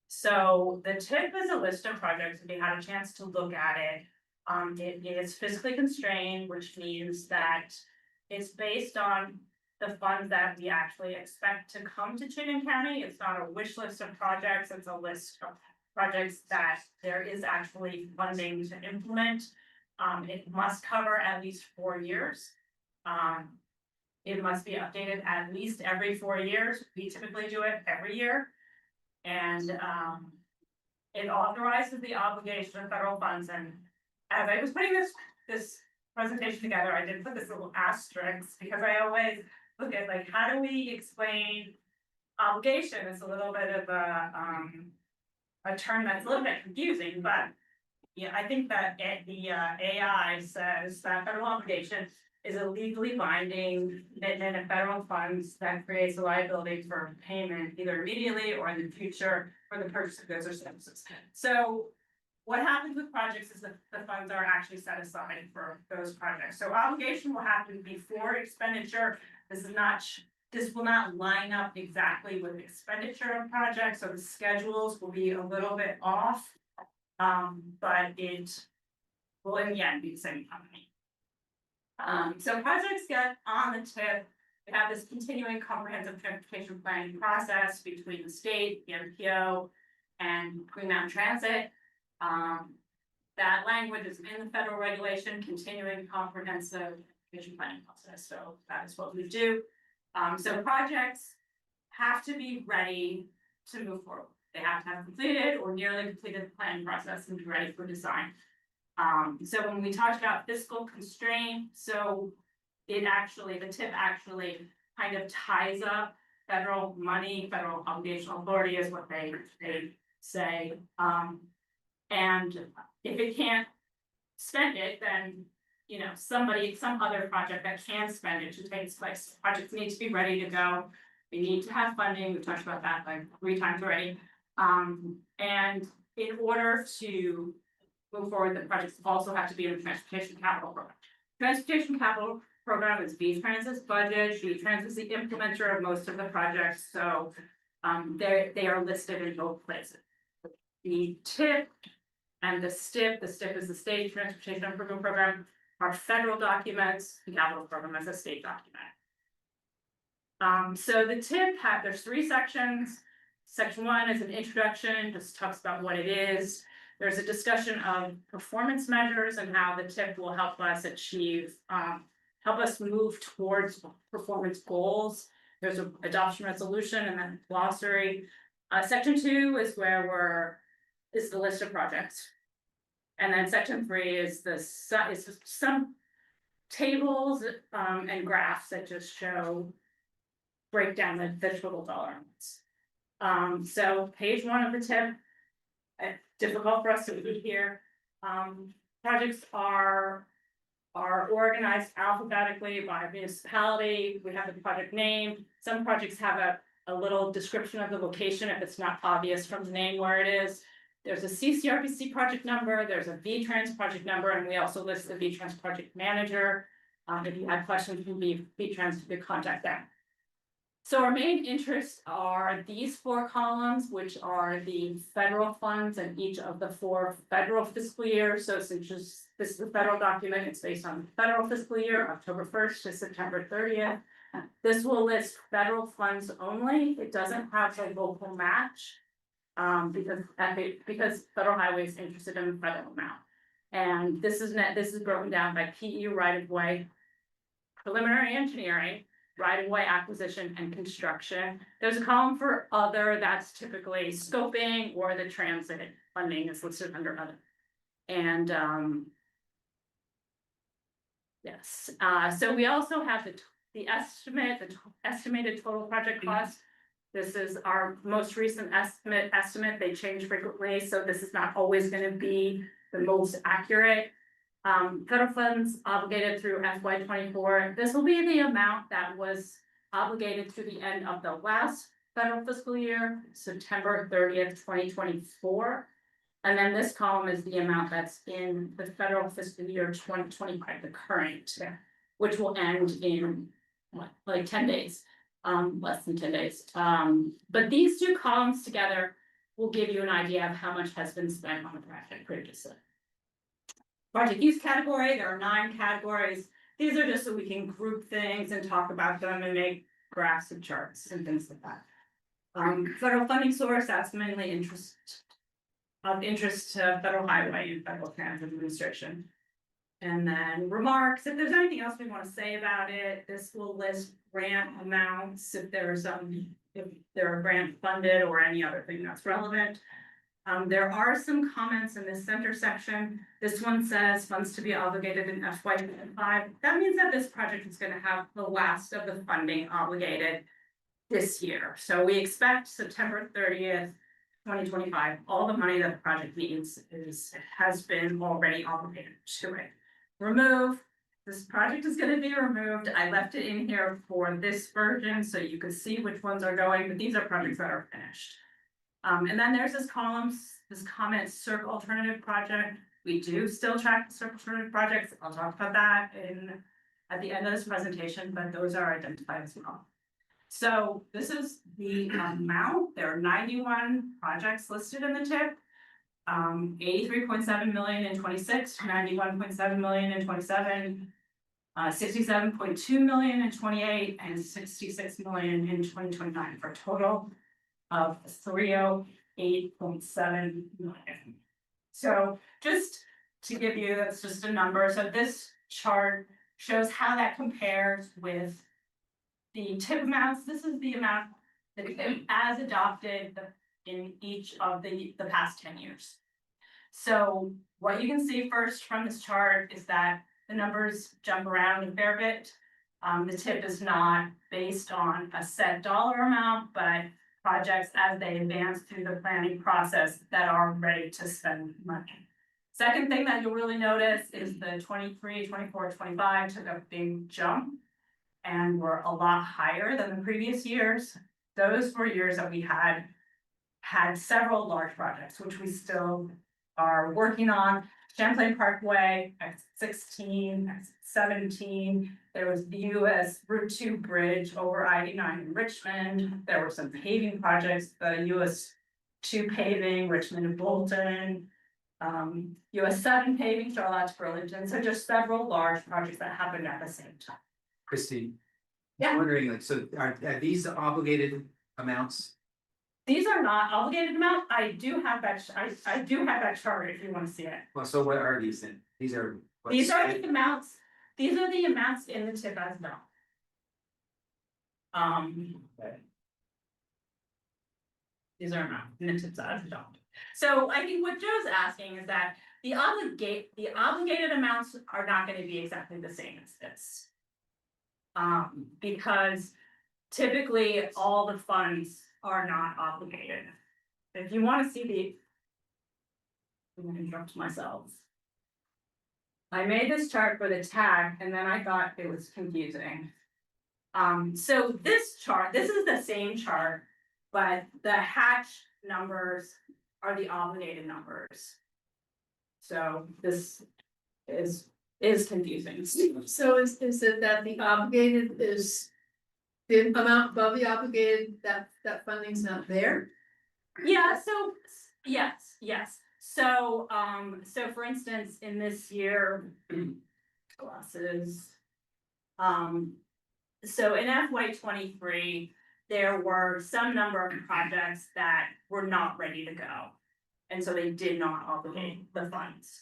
So the tip is a list of projects, if you had a chance to look at it. It is fiscally constrained, which means that it's based on the funds that we actually expect to come to Chittenden County. It's not a wish list of projects, it's a list of projects that there is actually funding to implement. It must cover at least 4 years. It must be updated at least every 4 years. We typically do it every year. And it authorizes the obligation of federal funds. And as I was putting this presentation together, I did put this little asterisk because I always look at like, how do we explain obligation? It's a little bit of a term that's a little bit confusing, but yeah, I think that the AI says that federal obligation is a legally binding commitment of federal funds that creates a liability for payment either immediately or in the future for the purchase of goods or services. So what happens with projects is that the funds are actually set aside for those projects. So obligation will happen before expenditure. This will not line up exactly with expenditure of projects, so the schedules will be a little bit off. But it will in the end be the same company. So projects get on the tip. We have this continuing comprehensive transportation planning process between the state, the MPO, and Green Mountain Transit. That language is in the federal regulation, continuing comprehensive transportation planning process. So that is what we do. So projects have to be ready to move forward. They have to have completed or nearly completed the planning process and be ready for design. So when we talked about fiscal constraint, so the tip actually kind of ties up federal money, federal obligational authority is what they say. And if it can't spend it, then some other project that can spend it should take place. Projects need to be ready to go. We need to have funding. We've talked about that like 3 times already. And in order to move forward, the projects also have to be in the transportation capital program. Transportation capital program is V-Trans's budget. V-Trans is the implementer of most of the projects, so they are listed in both places. The TIP and the STIP is the State Transportation Improvement Program, are federal documents. The capital program is a state document. So the TIP there's 3 sections. Section 1 is an introduction, just talks about what it is. There's a discussion of performance measures and how the TIP will help us help us move towards performance goals. There's an adoption resolution and then glossary. Section 2 is is the list of projects. And then section 3 is some tables and graphs that just break down the total dollar amounts. So page 1 of the TIP, difficult for us to read here. Projects are organized alphabetically by municipality. We have the project name. Some projects have a little description of the location if it's not obvious from the name where it is. There's a CCRPC project number, there's a V-Trans project number, and we also list the V-Trans project manager. If you had questions from V-Trans, you could contact them. So our main interests are these 4 columns, which are the federal funds in each of the 4 federal fiscal years. So since this is a federal document, it's based on the federal fiscal year, October 1st to September 30th. This will list federal funds only. It doesn't have a local match. Because federal highway is interested in the federal amount. And this is broken down by PE right of way, preliminary engineering, right of way acquisition and construction. There's a column for other, that's typically scoping, or the transit funding is listed under other. And yes, so we also have the estimated total project cost. This is our most recent estimate. They change frequently, so this is not always going to be the most accurate. Federal funds obligated through FY 24. This will be the amount that was obligated through the end of the last federal fiscal year, September 30th, 2024. And then this column is the amount that's in the federal fiscal year 2025, the current, which will end in like 10 days, less than 10 days. But these 2 columns together will give you an idea of how much has been spent on the project previously. Project use category, there are 9 categories. These are just so we can group things and talk about them and make graphs and charts and things like that. Federal funding source, that's mainly of interest to federal highway and federal transit administration. And then remarks, if there's anything else we want to say about it, this will list grant amounts, if there's if they're grant funded or any other thing that's relevant. There are some comments in this center section. This one says funds to be obligated in FY 25. That means that this project is going to have the last of the funding obligated this year. So we expect September 30th, 2025, all the money that the project needs has been already obligated to it. Remove. This project is going to be removed. I left it in here for this version so you can see which ones are going, but these are projects that are finished. And then there's this comment circle alternative project. We do still track the circle alternative projects. I'll talk about that at the end of this presentation, but those are identified as well. So this is the amount. There are 91 projects listed in the TIP. 83.7 million in 26, 91.7 million in 27, 67.2 million in 28, and 66 million in 2029 for a total of 308.7 million. So just to give you, that's just a number. So this chart shows how that compares with the TIP amounts. This is the amount that as adopted in each of the past 10 years. So what you can see first from this chart is that the numbers jump around a fair bit. The TIP is not based on a set dollar amount, but projects as they advance through the planning process that are ready to spend money. Second thing that you'll really notice is the 23, 24, 25 took a big jump and were a lot higher than the previous years. Those were years that we had several large projects, which we still are working on. Champlain Parkway, X16, X17. There was the US Route 2 bridge over I-89 in Richmond. There were some paving projects, the US 2 paving, Richmond and Bolton. US 7 paving, Charlotte to Burlington. So just several large projects that happened at the same time. Christine. Yeah. I'm wondering, like, so are these obligated amounts? These are not obligated amounts. I do have that. I do have that chart if you want to see it. Well, so what are these then? These are. These are the amounts. These are the amounts in the TIP as well. These are amounts in the TIP as well. So I think what Joe's asking is that the obligated amounts are not going to be exactly the same as this. Because typically all the funds are not obligated. If you want to see I'm going to interrupt myself. I made this chart for the tag and then I thought it was confusing. So this chart, this is the same chart, but the hatch numbers are the obligated numbers. So this is confusing. So is it that the obligated is the amount above the obligated, that funding's not there? Yeah, so, yes. So, so for instance, in this year, glasses. So in FY 23, there were some number of projects that were not ready to go. And so they did not obligate the funds.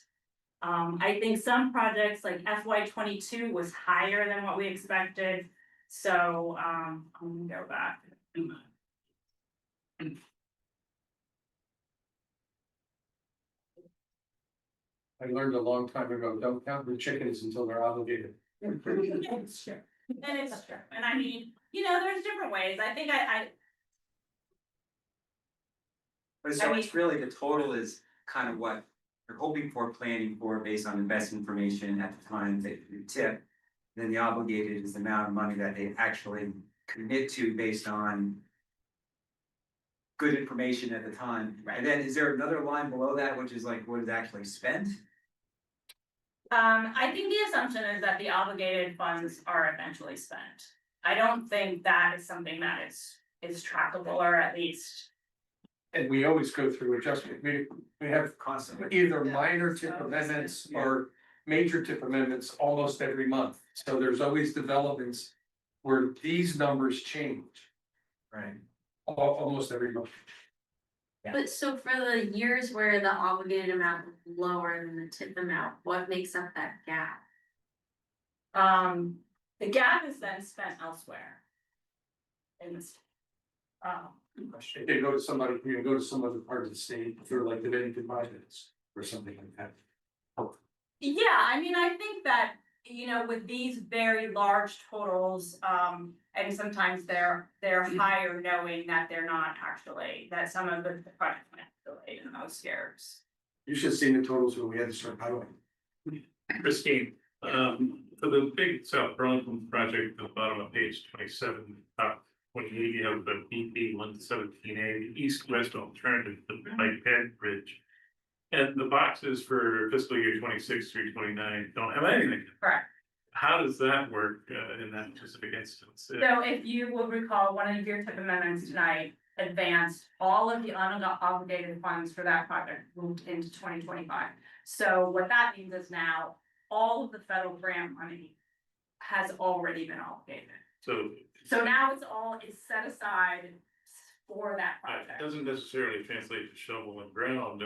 I think some projects like FY 22 was higher than what we expected. So, I'm gonna go back. I learned a long time ago, don't count the chickens until they're obligated. It's true. And it's true. And I mean, there's different ways. I think But so it's really the total is kind of what you're hoping for, planning for based on the best information at the time that you tip. Then the obligated is the amount of money that they actually commit to based on good information at the time. And then is there another line below that, which is like what is actually spent? I think the assumption is that the obligated funds are eventually spent. I don't think that is something that is trackable, or at least. And we always go through adjustment, we have Constantly. either minor tip amendments or major tip amendments almost every month. So there's always developments where these numbers change. Right. Almost every month. But so for the years where the obligated amount is lower than the tip amount, what makes up that gap? The gap is then spent elsewhere. In this. If they go to somebody, you go to some other part of the state for like the Bennington projects or something like that. Yeah, I mean, I think that, with these very large totals, and sometimes they're higher knowing that they're not actually, that some of the projects might be delayed in those years. You should have seen the totals when we had to start highway. Christine, for the big South Burlington project, at the bottom of page 27, top 28, you have the BP 117A, east-west alternative, the bike pad bridge. And the boxes for fiscal year 26 through 29 don't have anything. Correct. How does that work in that specific instance? So if you will recall, one of your tip amendments tonight advanced all of the unobligated funds for that project moved into 2025. So what that means is now all of the federal grant money has already been obligated. So now it's set aside for that project. It doesn't necessarily translate to shovel and ground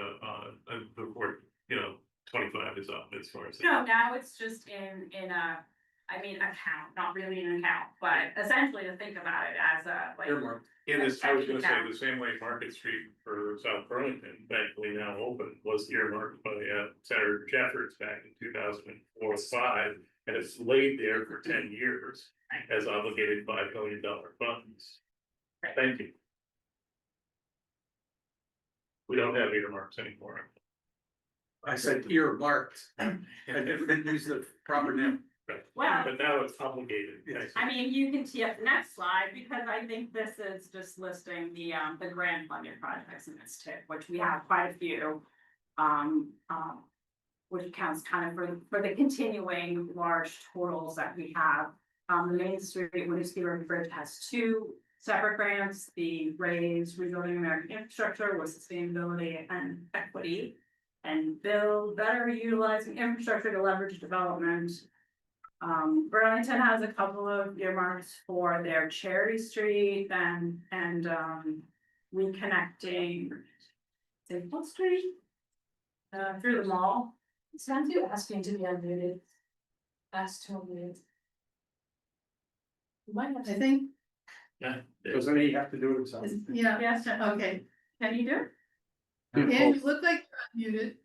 before 25 is up as far as. No, now it's just in account, not really an account, but essentially to think about it as a like. In this, I was gonna say, the same way Market Street for South Burlington, thankfully now open, was earmarked by Senator Jeffords back in 2004-5, and it's laid there for 10 years as obligated $5 million funds. Thank you. We don't have earmarks anymore. I said earmarked. I didn't use the proper name. Well, but now it's obligated. Yes. I mean, you can see up the next slide, because I think this is just listing the grant funded projects in this tip, which we have quite a few. Which accounts kind of for the continuing large totals that we have. The Main Street Williston Road Bridge has 2 separate grants, the RAISE Rebuilding American Infrastructure with Sustainability and Equity, and build better utilizing infrastructure to leverage development. Burlington has a couple of earmarks for their Cherry Street and reconnecting Maple Street through the mall. It's not you asking to be unmuted. Ask to unmute. You might have to think. Yeah. Doesn't he have to do it himself? Yeah. Yes, Okay. can you do it? And you look like you're unmuted.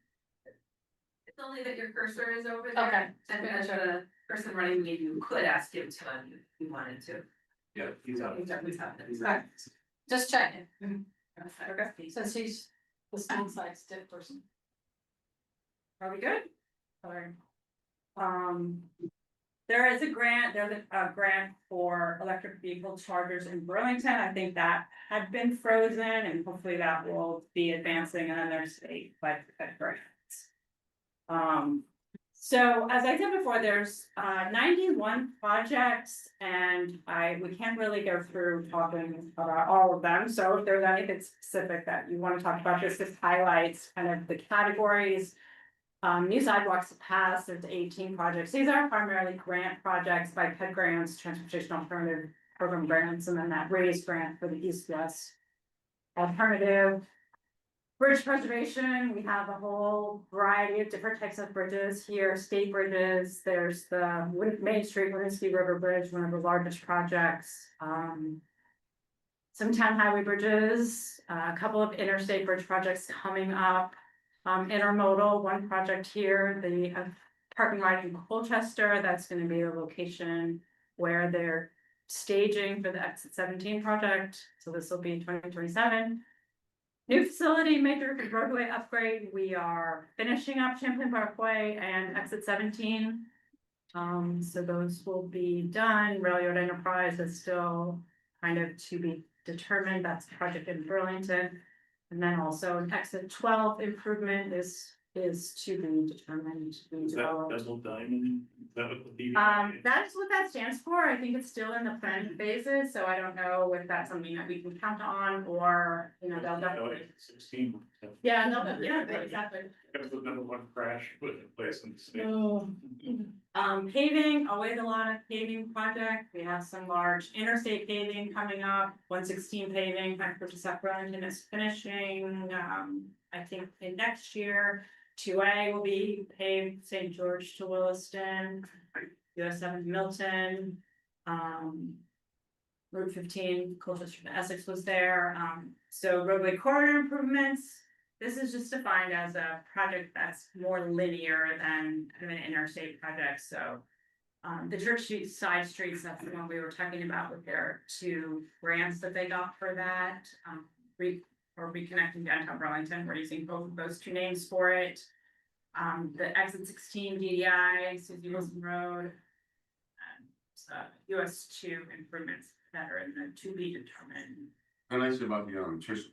It's only that your cursor is over there. Okay. And as the person running the meeting, you could ask him to unmute if you wanted to. Yeah, he's out. Okay. Just checking. Okay. Since he's the school side stiff person. Are we good? Or, there is a grant, there's a grant for electric vehicle chargers in Burlington. I think that had been frozen, and hopefully that will be advancing, and then there's state like grants. So as I said before, there's 91 projects and we can't really go through talking about all of them. So if there's anything specific that you want to talk about, this just highlights kind of the categories. New sidewalks to pass, there's 18 projects. These are primarily grant projects by PED grants, Transportation Alternative Program grants, and then that RAISE grant for the East-West Alternative. Bridge preservation, we have a whole variety of different types of bridges here, state bridges. There's the Main Street Winnisky River Bridge, one of the largest projects. Some town highway bridges, a couple of interstate bridge projects coming up. Intermodal, one project here, the parking lot in Colchester, that's gonna be the location where they're staging for the Exit 17 project. So this will be 2027. New facility, major roadway upgrade, we are finishing up Champlain Parkway and Exit 17. So those will be done. Railroad Enterprise is still kind of to be determined. That's a project in Burlington. And then also an Exit 12 improvement is to be determined. To be Is that developed. Bezel Diamond? Is that what the That's what that stands for. I think it's still in the planning phases, so I don't know if that's something that we can count on or, you know, they'll definitely. 16. Yeah, no, yeah, exactly. That was the number one crash put in place in the state. Paving, always a lot of paving project. We have some large interstate paving coming up, 116 paving, Frankfurt to South Burlington is finishing, I think in next year. 2A will be paved St. George to Williston, US 7 Milton, Route 15, Colchester to Essex was there. So roadway corridor improvements, this is just defined as a project that's more linear than kind of an interstate project, so. The Church Street side streets, that's the one we were talking about with their 2 grants that they got for that. Reconnecting downtown Burlington, we're using both of those 2 names for it. The Exit 16 DDI, Susie Wilson Road. US 2 improvements that are in the to be determined. And I say about the church,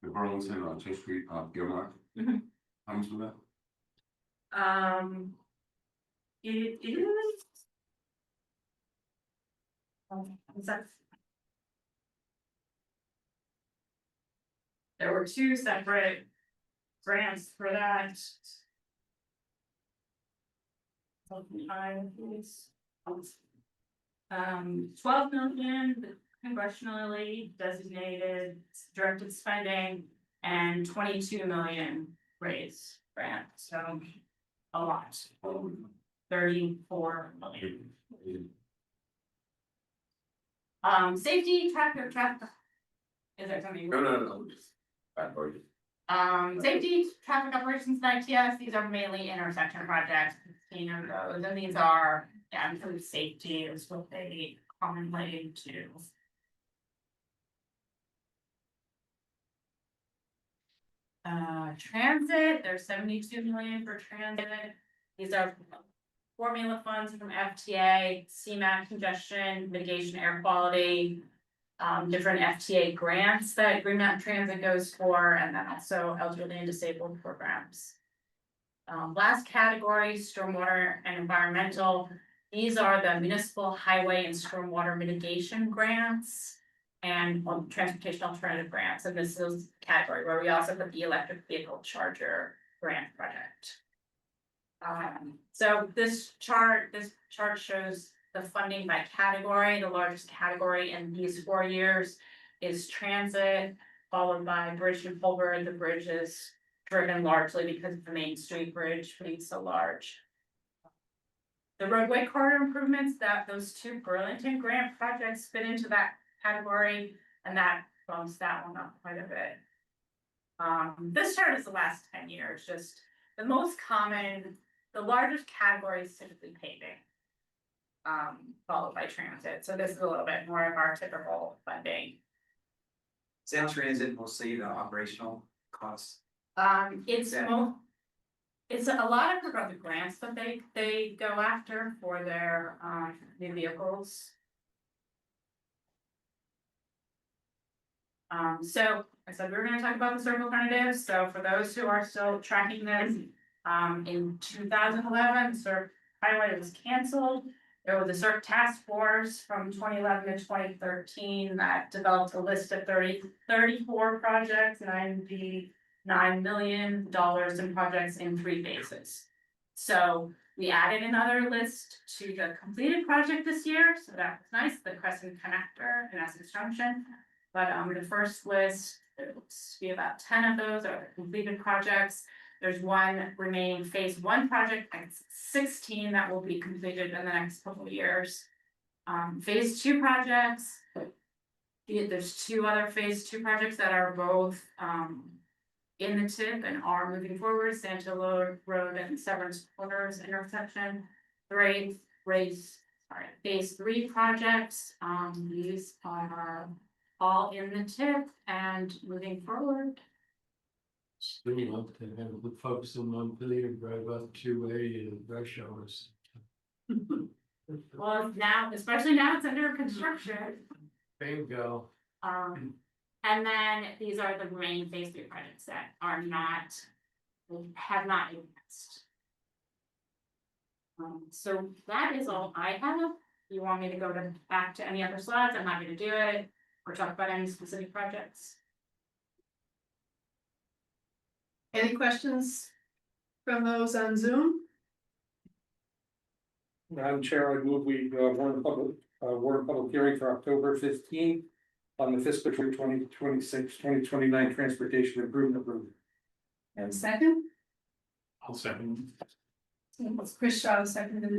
the Burlington, Church Street, Gilmar. How much was that? It is. There were 2 separate grants for that. 12 million congressionally designated directed spending and 22 million raised grant, so a lot. 34 million. Safety traffic. Is there something? No. Bad for you. Safety, traffic operations and ITS, these are mainly intersection projects, 15 of those, and these are, improve safety is what they commonly do. Transit, there's 72 million for transit. These are formula funds from FTA, CMAQ congestion, mitigation air quality, different FTA grants that Green Mountain Transit goes for, and then also elderly and disabled programs. Last category, stormwater and environmental. These are the municipal highway and stormwater mitigation grants and transportation alternative grants. And this is category where we also put the electric vehicle charger grant project. So this chart shows the funding by category. The largest category in these 4 years is transit, followed by bridge and culvert. The bridge is driven largely because of the Main Street Bridge being so large. The roadway corridor improvements, those 2 Burlington grant projects fit into that category, and that bumps that one up quite a bit. This chart is the last 10 years, just the most common, the largest category is typically paving. Followed by transit, so this is a little bit more of our typical funding. Is that transit mostly the operational costs? It's a lot of the grants that they go after for their new vehicles. So I said we were gonna talk about the circle alternatives, so for those who are still tracking this, In 2011, CERC highway was canceled. There was a CERC task force from 2011 to 2013 that developed a list of 34 projects, $99 million in projects in 3 phases. So we added another list to the completed project this year, so that was nice, the Crescent Connector in Essex Junction. But the first list, there looks to be about 10 of those are completed projects. There's one remaining phase 1 project, and 16 that will be completed in the next couple of years. Phase 2 projects, there's 2 other phase 2 projects that are both in the TIP and are moving forward, Santillo Road and Severance Corners intersection. Phase 3 projects, these are all in the TIP and moving forward. Really love to have a focus on Montpelier and drive up 2A and rush hours. Well, now, especially now it's under construction. Bingo. And then these are the remaining phase 3 projects that are not, have not advanced. So that is all I have. You want me to go back to any other slides? I'm happy to do it, or talk about any specific projects. Any questions from those on Zoom? Madam Chair, I move we warn a public hearing for October 15th on the fiscal year 2026-2029 transportation improvement program. And a second? I'll second. Chris Shaw seconded.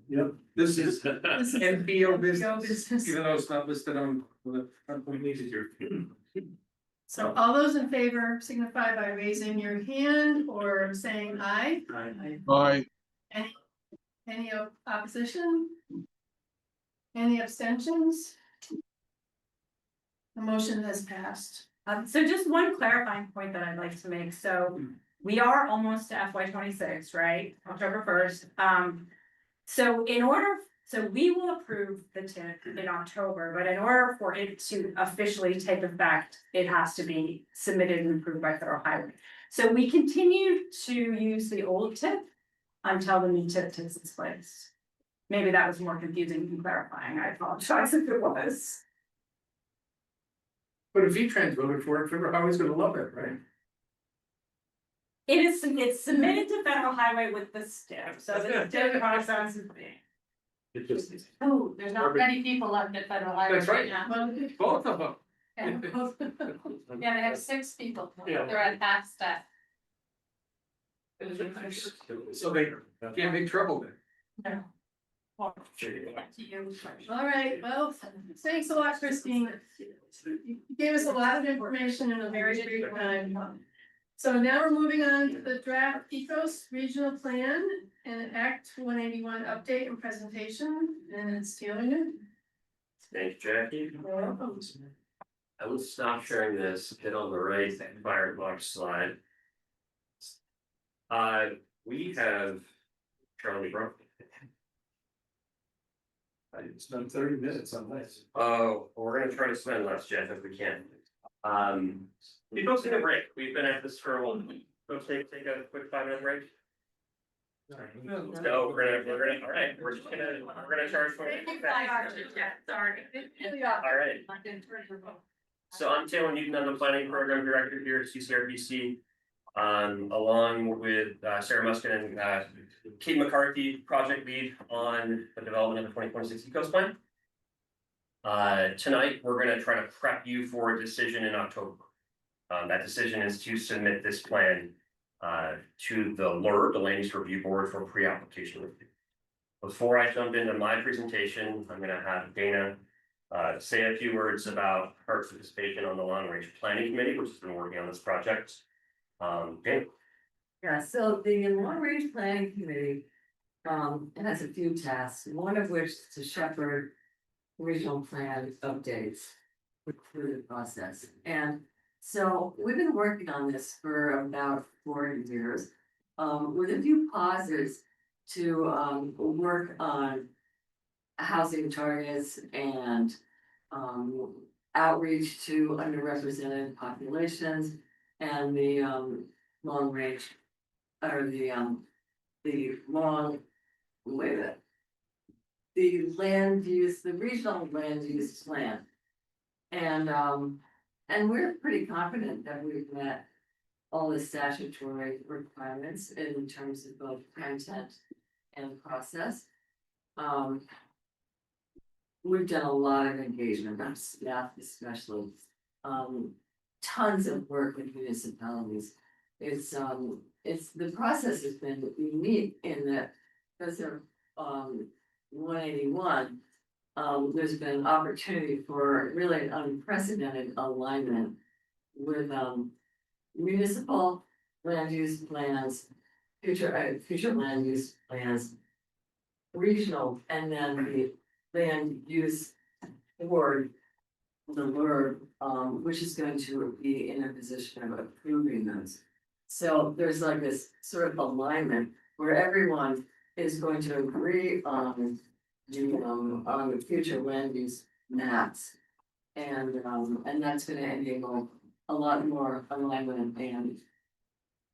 Yep, this is NPO business, business. even though it's not listed on the. So all those in favor signify by raising your hand or saying aye. Aye. Any opposition? Any abstentions? The motion has passed. So just one clarifying point that I'd like to make, so we are almost to FY 26, right, October 1st. So we will approve the TIP in October, but in order for it to officially take effect, it has to be submitted and approved by Federal Highway. So we continue to use the old TIP until the new TIP takes its place. Maybe that was more confusing than clarifying, I apologize if it was. But if V-Trans voted for it, Federal Highway's gonna love it, right? It's submitted to Federal Highway with the STIP, so the STIP process is being. Oh, there's not many people left at Federal Highway That's right right. now. Both of them. Yeah, they have 6 people, they're at half staff. So they can't make trouble then. No. All right, well, thanks a lot, Christine. You gave us a lot of information in a very brief time. So now we're moving on to the draft Ecos Regional Plan and Act 181 update and presentation, and it's stealing it. Thanks, Jackie. You're welcome. I will stop sharing this, hit on the right firebox slide. We have Charlie Brown. It's done 30 minutes on this. Oh, we're gonna try to spend less, Jeff, if we can. We folks take a break. We've been at this for a while. Folks take a quick 5-minute break. No, we're gonna, all right, we're gonna charge for it. Sorry. All right. So I'm Taylor Newton, I'm the planning program director here at CCRPC. Along with Sarah Muskin and Kate McCarthy, project lead on the development of the 2026 Ecos Plan. Tonight, we're gonna try to prep you for a decision in October. That decision is to submit this plan to the LUR, the Land Use Review Board, for pre-application review. Before I jump into my presentation, I'm gonna have Dana say a few words about her participation on the Long Range Planning Committee, which has been working on this project. Dana. Yeah, so the Long Range Planning Committee has a few tasks, one of which is to shepherd regional plan updates through the process. And so we've been working on this for about 4 years, with a few pauses to work on housing targets and outreach to underrepresented populations and the long range. Or the long, wait a minute. The land use, the regional land use plan. And we're pretty confident that we've met all the statutory requirements in terms of both content and process. We've done a lot of engagement, our staff especially, tons of work with municipalities. It's the process has been unique in that because of 181, there's been opportunity for really an unprecedented alignment with municipal land use plans, future land use plans, regional, and then the land use board, the LURB, which is going to be in a position of approving those. So there's like this sort of alignment where everyone is going to agree on the future land use maps. And that's gonna enable a lot more alignment and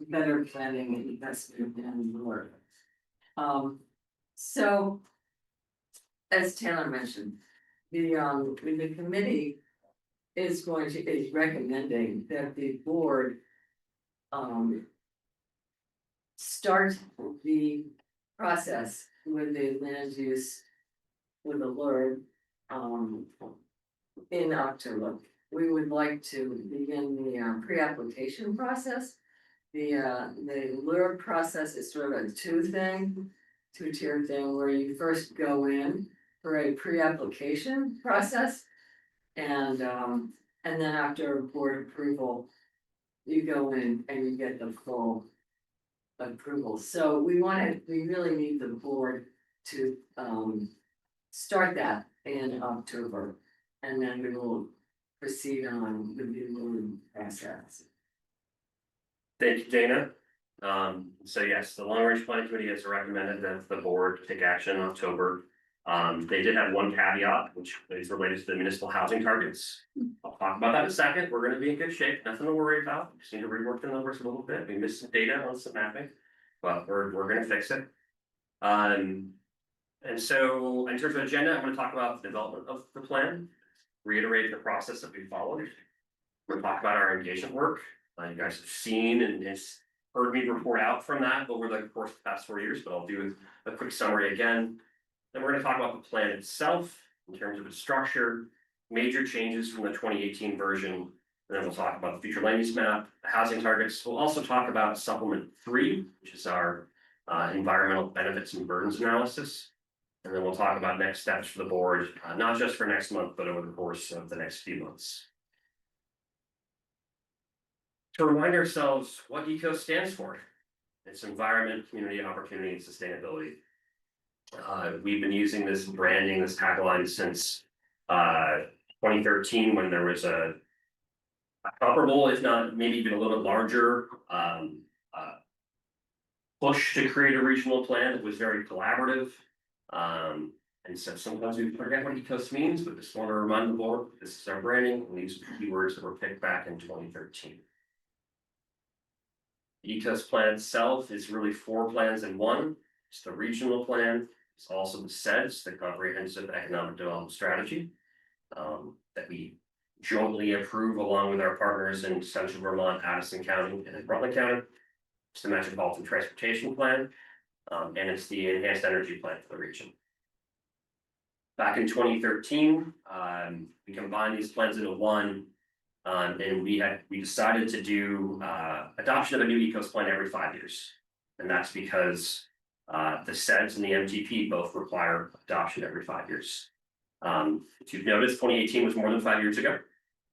better planning and investment in the work. So as Taylor mentioned, the committee is recommending that the board start the process with the land use with the LURB in October. We would like to begin the pre-application process. The LURB process is sort of a two-tier thing where you first go in for a pre-application process. And then after board approval, you go in and you get the full approval. So we really need the board to start that in October, and then we will proceed on with the board process. Thank you, Dana. So yes, the long range planning committee has recommended that the board take action in October. They did have one caveat, which is related to the municipal housing targets. I'll talk about that in a second. We're gonna be in good shape, nothing to worry about. We just need to rework the numbers a little bit. We missed some data on some mapping, but we're gonna fix it. And so in terms of agenda, I'm gonna talk about the development of the plan, reiterate the process that we followed. We're gonna talk about our engagement work. You guys have seen and heard me report out from that over the course of the past 4 years, but I'll do a quick summary again. Then we're gonna talk about the plan itself in terms of its structure, major changes from the 2018 version, and then we'll talk about the future land use map, the housing targets. We'll also talk about supplement 3, which is our environmental benefits and burdens analysis. And then we'll talk about next steps for the board, not just for next month, but over the course of the next few months. To remind ourselves what ECO stands for, it's environment, community, opportunity, and sustainability. We've been using this branding, this tagline since 2013, when there was a comparable, if not maybe even a little bit larger, push to create a regional plan that was very collaborative. And so sometimes we forget what ECOS means, but just want to remind the board, this is our branding, and these are the keywords that were picked back in 2013. The ECOS plan itself is really 4 plans in one. It's the regional plan. It's also the CEDS, the Comprehensive Economic Development Strategy, that we jointly approve along with our partners in Central Vermont, Addison County, and in Rutland County. It's the Metropolitan Transportation Plan, and it's the Enhanced Energy Plan for the region. Back in 2013, we combined these plans into one, and we decided to do adoption of a new ECOS plan every 5 years, and that's because the CEDS and the MTP both require adoption every 5 years. If you've noticed, 2018 was more than 5 years ago.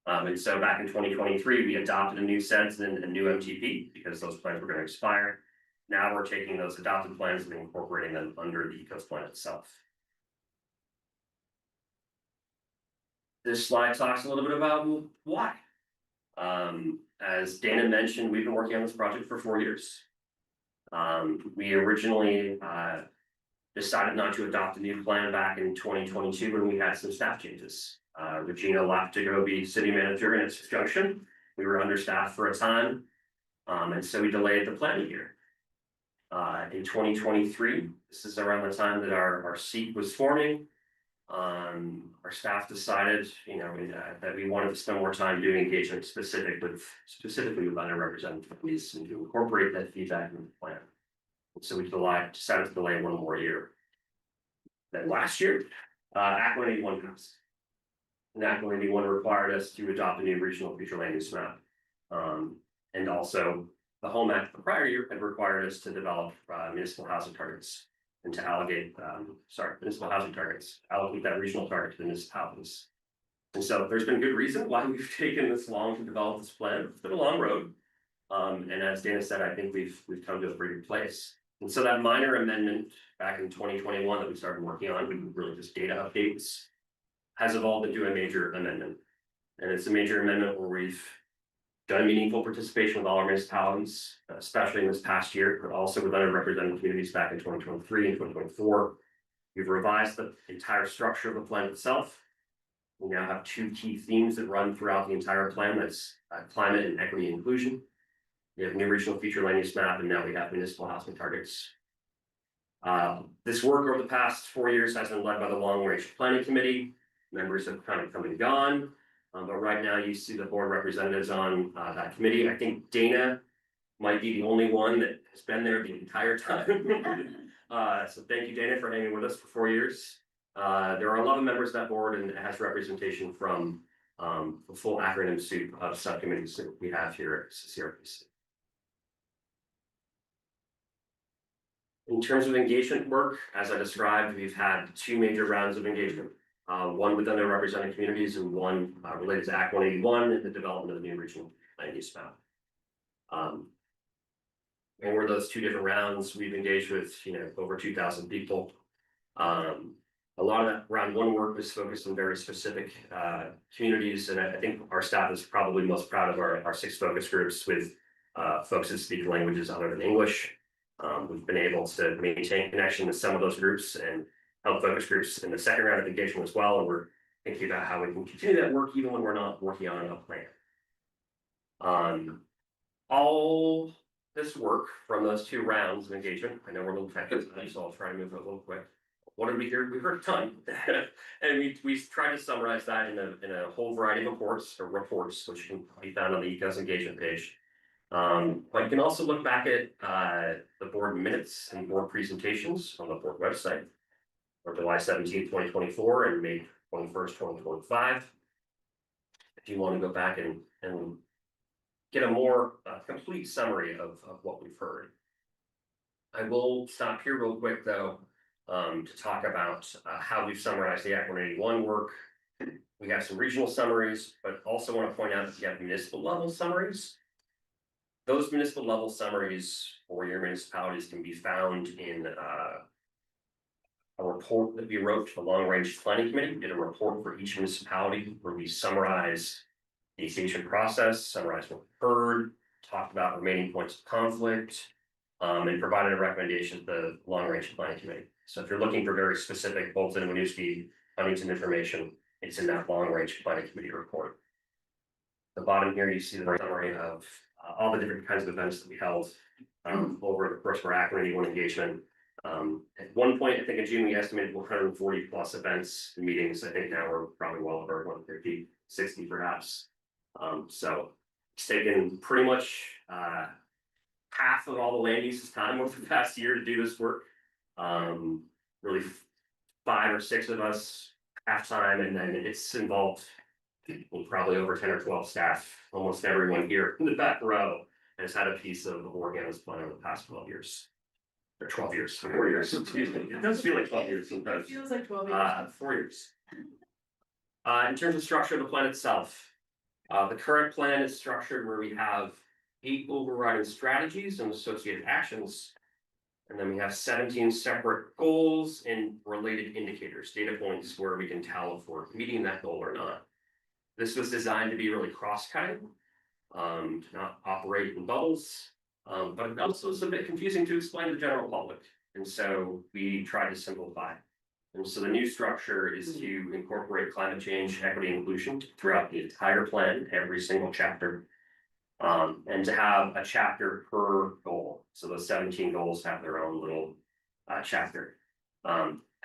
And so back in 2023, we adopted a new CEDS and a new MTP because those plans were going to expire. Now we're taking those adopted plans and incorporating them under the ECOS plan itself. This slide talks a little bit about why. As Dana mentioned, we've been working on this project for 4 years. We originally decided not to adopt a new plan back in 2022 when we had some staff changes. Regina left to go be city manager in its junction. We were understaffed for a time. And so we delayed the plan a year. In 2023, this is around the time that our seat was forming. Our staff decided, that we wanted to spend more time doing engagement specifically with underrepresented communities and to incorporate that feedback into the plan. And so we decided to delay one more year. Then last year, Act 181 passed. And Act 181 required us to adopt a new regional future land use map. And also the Home Act the prior year had required us to develop municipal housing targets and to allocate that regional target to the municipalities. And so there's been good reason why we've taken this long to develop this plan. It's been a long road. And as Dana said, I think we've come to a pretty good place. And so that minor amendment back in 2021 that we started working on, really just data updates, has evolved into a major amendment. And it's a major amendment where we've done meaningful participation with all our municipalities, especially in this past year, but also with underrepresented communities back in 2023 and 2024. We've revised the entire structure of the plan itself. We now have two key themes that run throughout the entire plan. That's climate and equity and inclusion. We have new regional future land use map, and now we have municipal housing targets. This work over the past 4 years has been led by the Long Range Planning Committee. Members have kind of come and gone. But right now you see the board representatives on that committee. I think Dana might be the only one that has been there the entire time. So thank you, Dana, for hanging with us for 4 years. There are 11 members of that board, and it has representation from the full acronym soup of subcommittees that we have here at CCRPC. In terms of engagement work, as I described, we've had 2 major rounds of engagement. One with underrepresented communities and one related to Act 181 and the development of the new regional land use map. Over those 2 different rounds, we've engaged with over 2,000 people. A lot of that round 1 work was focused on very specific communities, and I think our staff is probably most proud of our 6 focus groups with folks that speak languages other than English. We've been able to maintain connection with some of those groups and help focus groups in the second round of engagement as well. And we're thinking about how we can continue that work even when we're not working on a plan. All this work from those 2 rounds of engagement, I know we're a little technical, so I'll try to move it a little quick. What did we hear? We heard a ton. And we tried to summarize that in a whole variety of reports, which can be found on the ECOS engagement page. But you can also look back at the board minutes and board presentations on the board website, or July 17th, 2024 and May 21st, 2025. If you want to go back and get a more complete summary of what we've heard. I will stop here real quick though, to talk about how we've summarized the Act 181 work. We have some regional summaries, but also want to point out that we have municipal level summaries. Those municipal level summaries for your municipalities can be found in a report that we wrote to the Long Range Planning Committee. We did a report for each municipality where we summarize the engagement process, summarize what we heard, talked about remaining points of conflict, and provided a recommendation to the Long Range Planning Committee. So if you're looking for very specific Bolton and Winooski, Huntington information, it's in that Long Range Planning Committee report. At the bottom here, you see the summary of all the different kinds of events that we held over the course of our Act 181 engagement. At one point, I think in June, we estimated 140 plus events and meetings. I think now we're probably well over 150, 60 perhaps. So it's taken pretty much half of all the land uses time over the past year to do this work. Really 5 or 6 of us half time, and then it's involved probably over 10 or 12 staff. Almost everyone here in the back row has had a piece of the work on this plan over the past 12 years. Or 12 years, 4 years, excuse me. It does feel like 12 years sometimes. It feels like 12 years. 4 years. In terms of structure of the plan itself, the current plan is structured where we have 8 overriding strategies and associated actions. And then we have 17 separate goals and related indicators, data points where we can tell if we're meeting that goal or not. This was designed to be really cross-cutting, to not operate in bubbles, but it also is a bit confusing to explain to the general public. And so we try to simplify. And so the new structure is to incorporate climate change, equity, and inclusion throughout the entire plan, every single chapter. And to have a chapter per goal, so those 17 goals have their own little chapter.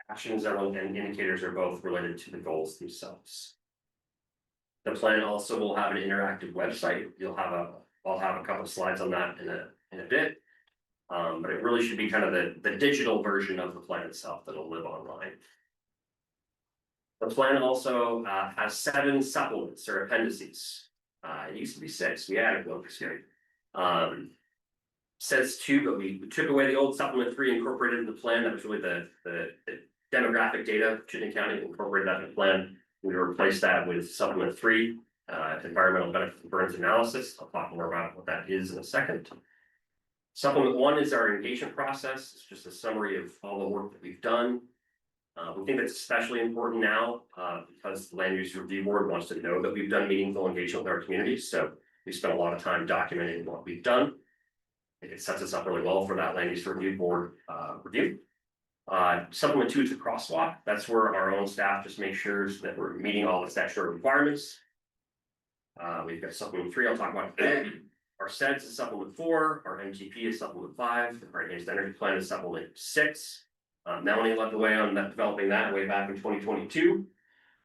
Actions and indicators are both related to the goals themselves. The plan also will have an interactive website. I'll have a couple of slides on that in a bit. But it really should be kind of the digital version of the plan itself that'll live online. The plan also has 7 supplements or appendices. It used to be 6, we added one this year. Says 2, but we took away the old supplement 3, incorporated in the plan. That was really the demographic data of Chittenden County, incorporated that in the plan. We replaced that with supplement 3, environmental benefits and burdens analysis. I'll talk more about what that is in a second. Supplement 1 is our engagement process. It's just a summary of all the work that we've done. We think that's especially important now because the Land Use Review Board wants to know that we've done meaningful engagement with our communities. So we spent a lot of time documenting what we've done. I think it sets us up really well for that Land Use Review Board review. Supplement 2 is the crosswalk. That's where our own staff just make sure that we're meeting all the statutory requirements. We've got supplement 3, I'll talk about today. Our SEDS is supplement 4, our MTP is supplement 5, our enhanced energy plan is supplement 6. Melanie led the way on developing that way back in 2022.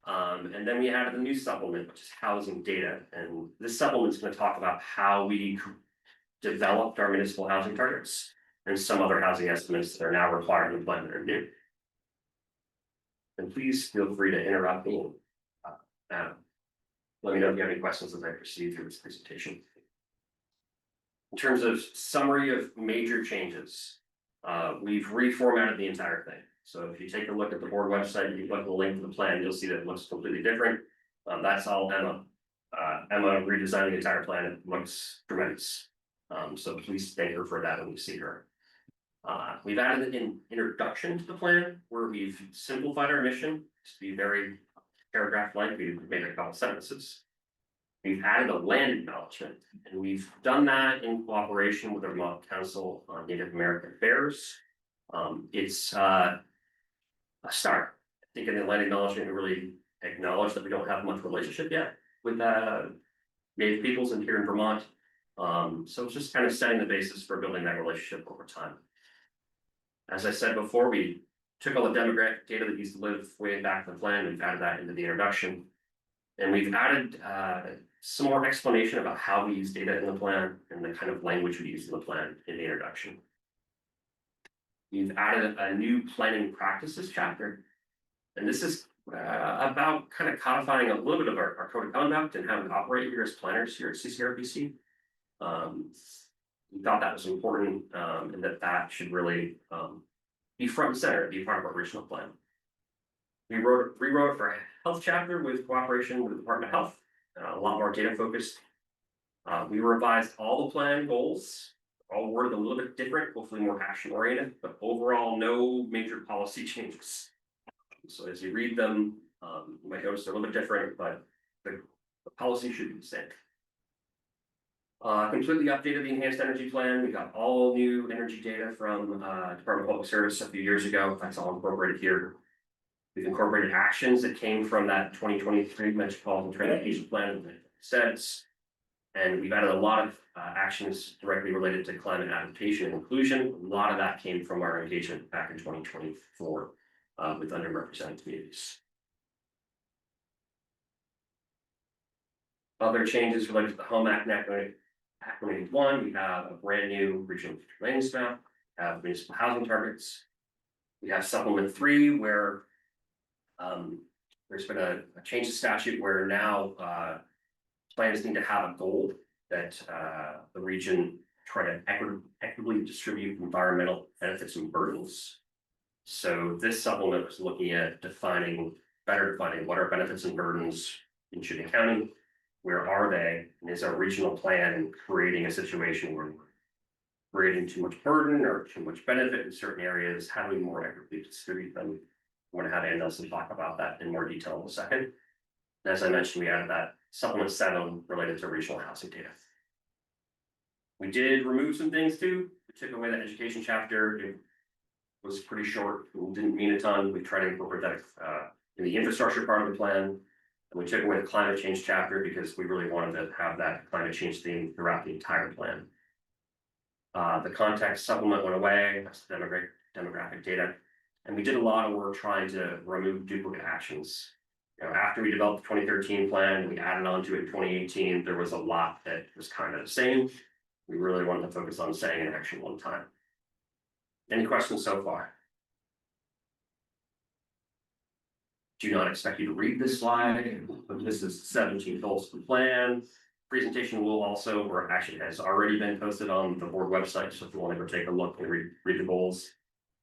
And then we added the new supplement, which is housing data. And this supplement is going to talk about how we developed our municipal housing targets and some other housing estimates that are now required in the plan that are new. And please feel free to interrupt me. Let me know if you have any questions as I proceed through this presentation. In terms of summary of major changes, we've reformatted the entire thing. So if you take a look at the board website, you click the link to the plan, you'll see that it looks completely different. That's all Emma. Emma redesigned the entire plan. It looks tremendous. So please thank her for that when you see her. We've added an introduction to the plan where we've simplified our mission to be very paragraph length. We've made a couple sentences. We've added a land acknowledgement, and we've done that in cooperation with the Vermont Council on Native American Affairs. It's a start. I think in the land acknowledgement, we really acknowledge that we don't have much relationship yet with Native peoples here in Vermont. So it's just kind of setting the basis for building that relationship over time. As I said before, we took all the demographic data that used to live way back in the plan and added that into the introduction. And we've added some more explanation about how we use data in the plan and the kind of language we use in the plan in the introduction. We've added a new planning practices chapter. And this is about kind of codifying a little bit of our code of conduct and how we operate here as planners here at CCRPC. We thought that was important and that should really be front and center, be part of our original plan. We rewrote it for a health chapter with cooperation with the Department of Health, a lot more data focused. We revised all the plan goals, all worded a little bit different, hopefully more action oriented, but overall no major policy changes. So as you read them, you might notice they're a little bit different, but the policy should be the same. Completely updated the enhanced energy plan. We got all new energy data from Department of Public Service a few years ago. That's all incorporated here. We've incorporated actions that came from that 2023 Metropolitan Transportation Plan SEDS. And we've added a lot of actions directly related to climate adaptation and inclusion. A lot of that came from our engagement back in 2024 with underrepresented communities. Other changes related to the Home Act Acclimated 1, we have a brand new regional land use map, have municipal housing targets. We have supplement 3 where there's been a change to statute where now plans need to have a goal that the region try to equitably distribute environmental benefits and burdens. So this supplement was looking at better defining what are benefits and burdens in Chittenden County, where are they, and is our regional plan creating a situation where we're creating too much burden or too much benefit in certain areas? How do we more equitably distribute them? I'm going to have Ann Nelson talk about that in more detail in a second. And as I mentioned, we added that supplement 7 related to regional housing data. We did remove some things too. We took away that education chapter. It was pretty short. It didn't mean a ton. We tried to incorporate that in the infrastructure part of the plan. We took away the climate change chapter because we really wanted to have that climate change theme throughout the entire plan. The context supplement went away, that's the demographic data. And we did a lot of work trying to remove duplicate actions. You know, after we developed the 2013 plan, we added on to it in 2018, there was a lot that was kind of the same. We really wanted to focus on saying in action one time. Any questions so far? Do not expect you to read this slide, but this is 17 goals for the plan. Presentation will also, or actually has already been posted on the board website. So if you want to go take a look and read the goals,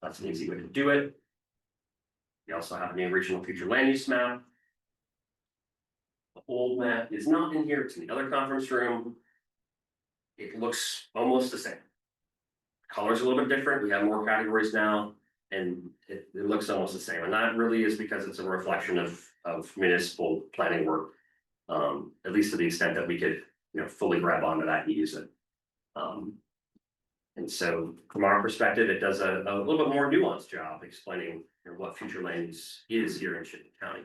that's an easy way to do it. We also have a new regional future land use map. The old map is not in here, it's in the other conference room. It looks almost the same. Color's a little bit different, we have more categories now, and it looks almost the same. And that really is because it's a reflection of municipal planning work. At least to the extent that we could, fully grab onto that and use it. And so from our perspective, it does a little bit more nuanced job explaining what future land use is here in Chittenden County.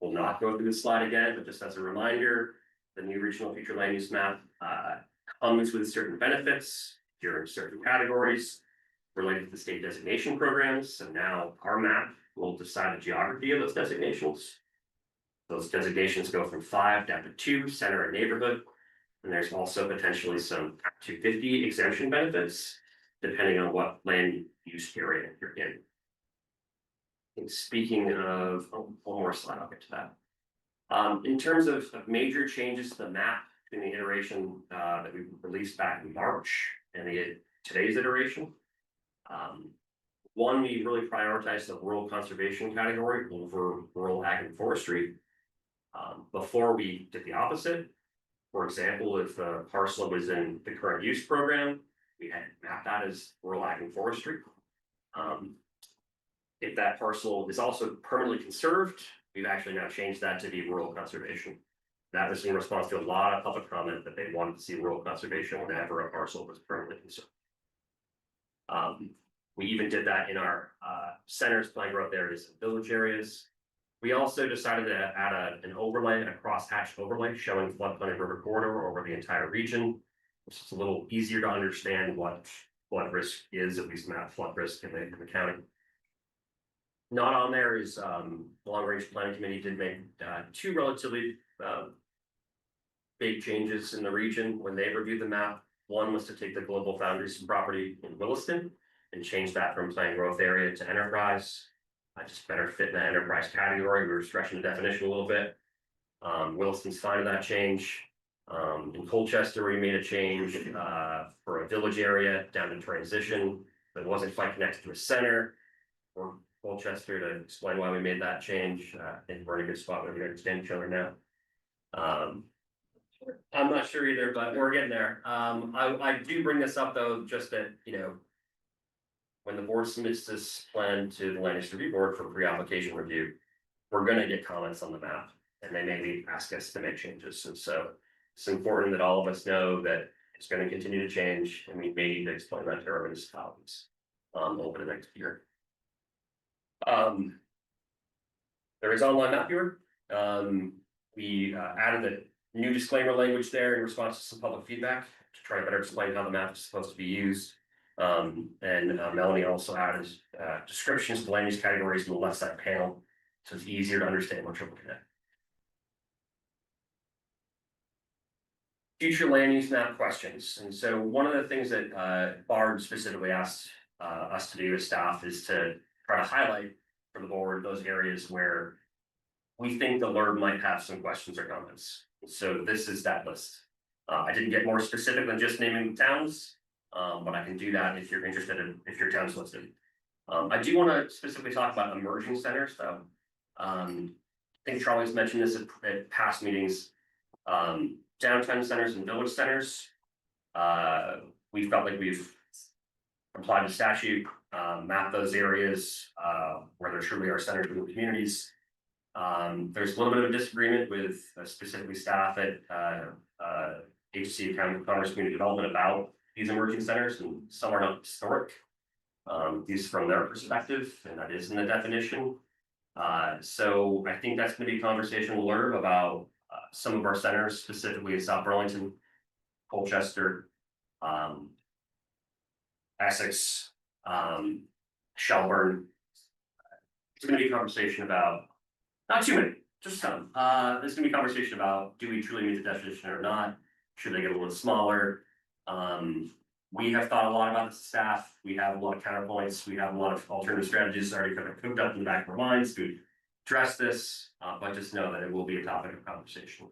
We'll not go through this slide again, but just as a reminder, the new regional future land use map comes with certain benefits here in certain categories related to the state designation programs. So now our map will decide the geography of those designations. Those designations go from 5 down to 2, center and neighborhood. And there's also potentially some up to 50 exemption benefits, depending on what land use area you're in. And speaking of, one more slide, I'll get to that. In terms of major changes to the map in the iteration that we released back in March and today's iteration. One, we really prioritized the rural conservation category over rural ag and forestry. Before we did the opposite. For example, if a parcel was in the current use program, we had mapped that as rural ag and forestry. If that parcel is also permanently conserved, we've actually now changed that to be rural conservation. That was in response to a lot of public comment that they wanted to see rural conservation whenever a parcel was permanently conserved. We even did that in our centers, plant growth areas and village areas. We also decided to add an overlay, a crosshatch overlay showing floodplain river corridor over the entire region. Which is a little easier to understand what flood risk is, at least map flood risk in the county. Not on there is long range planning committee did make 2 relatively big changes in the region when they reviewed the map. One was to take the global foundries property in Williston and change that from planned growth area to enterprise. I just better fit in the enterprise category. We were stretching the definition a little bit. Williston's fine with that change. In Colchester, we made a change for a village area down to transition, but it wasn't quite connected to a center. For Colchester to explain why we made that change. I think we're in a good spot where we understand each other now. I'm not sure either, but we're getting there. I do bring this up though, just that, when the board submits this plan to the land use review board for pre-application review, we're gonna get comments on the map and they may ask us to make changes. And so it's important that all of us know that it's gonna continue to change and we may need to explain that to our municipalities over the next year. There is online map viewer. We added the new disclaimer language there in response to some public feedback to try to better explain how the map is supposed to be used. Melanie also added descriptions of land use categories in the left side panel, so it's easier to understand what you're looking at. Future land use map questions. And so one of the things that Bard specifically asked us to do as staff is to try to highlight for the board those areas where we think the LURB might have some questions or comments. So this is that list. I didn't get more specific than just naming towns. But I can do that if you're interested in if your town's listed. I do want to specifically talk about emerging centers though. I think Charlie's mentioned this at past meetings. Downtown centers and village centers. We felt like we've applied the statute, mapped those areas where there truly are centers in the communities. There's a little bit of a disagreement with specifically staff at HC County Commerce Community Development about these emerging centers, and some are not historic. These from their perspective, and that is in the definition. So I think that's gonna be a conversation we'll learn about some of our centers, specifically in South Burlington, Colchester, Essex, Shelburne. It's gonna be a conversation about, not too many, just some. There's gonna be a conversation about, do we truly meet the definition or not? Should they get a little smaller? We have thought a lot about the staff. We have a lot of counterpoints. We have a lot of alternative strategies already kind of cooked up in the back of our minds to address this, but just know that it will be a topic of conversation.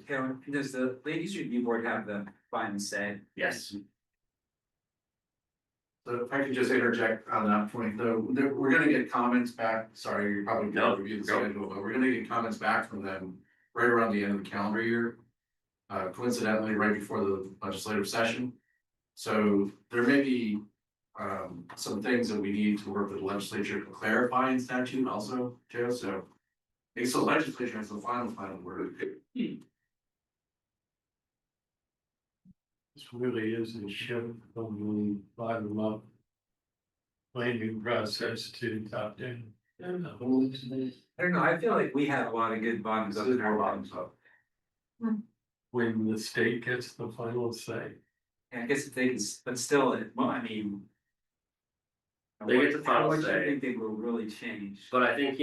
Karen, does the ladies review board have the final say? Yes. So if I could just interject on that point, though, we're gonna get comments back, sorry, you're probably gonna review the schedule, but we're gonna get comments back from them right around the end of the calendar year. Coincidentally, right before the legislative session. So there may be some things that we need to work with the legislature to clarify in statute also, Joe, so. I think the legislature has the final word. This really is a shift from the bottom up planning process to top down. I don't know, I feel like we had a lot of good bottoms up in our bottoms up. When the state gets the final say. I guess if they can, but still, well, I mean. They get the final How much do say. you think they will really change? But I think,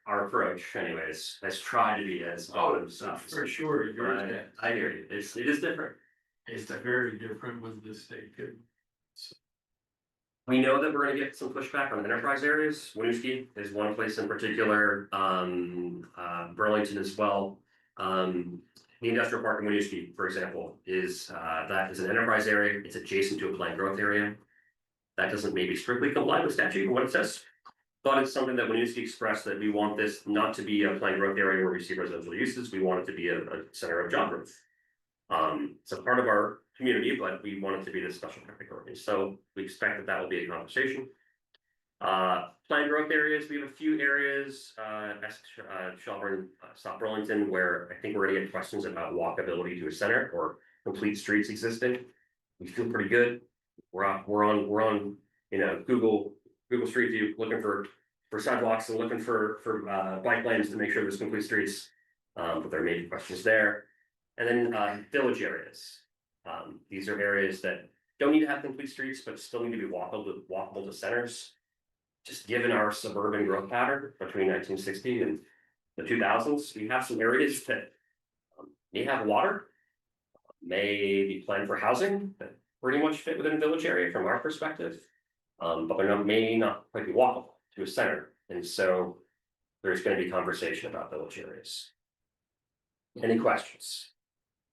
our approach anyways, has tried to be as bottoms up. For sure, yours is. I hear you, it is different. It's very different with the state. We know that we're gonna get some pushback on enterprise areas. Winooski is one place in particular, Burlington as well. The industrial park in Winooski, for example, that is an enterprise area. It's adjacent to a planned growth area. That doesn't maybe strictly comply with statute and what it says. But it's something that Winooski expressed that we want this not to be a planned growth area where we see residential uses. We want it to be a center of job growth. It's a part of our community, but we want it to be this special category. So we expect that will be a conversation. Planned growth areas, we have a few areas, Shelburne, South Burlington, where I think we're gonna get questions about walkability to a center or complete streets existing. We feel pretty good. We're on, Google Street View, looking for sidewalks and looking for bike lanes to make sure there's complete streets. But there may be questions there. And then village areas. These are areas that don't need to have complete streets, but still need to be walkable to centers. Just given our suburban growth pattern between 1960 and the 2000s, we have some areas that may have water, may be planned for housing that pretty much fit within a village area from our perspective. But may not quite be walkable to a center. And so there's going to be conversation about village areas. Any questions?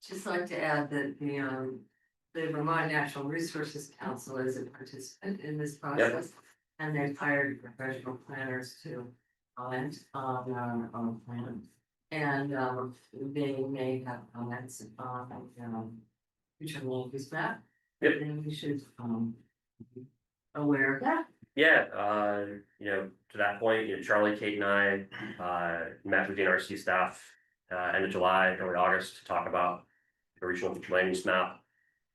Just like to add that the Vermont Natural Resources Council is a participant in this process. And they've hired professional planners to comment on the plan. And they may have comments on future land use map. Yep. And we should be aware of that. Yeah, to that point, Charlie, Kate and I met with the NRC staff end of July, early August to talk about the regional land use map,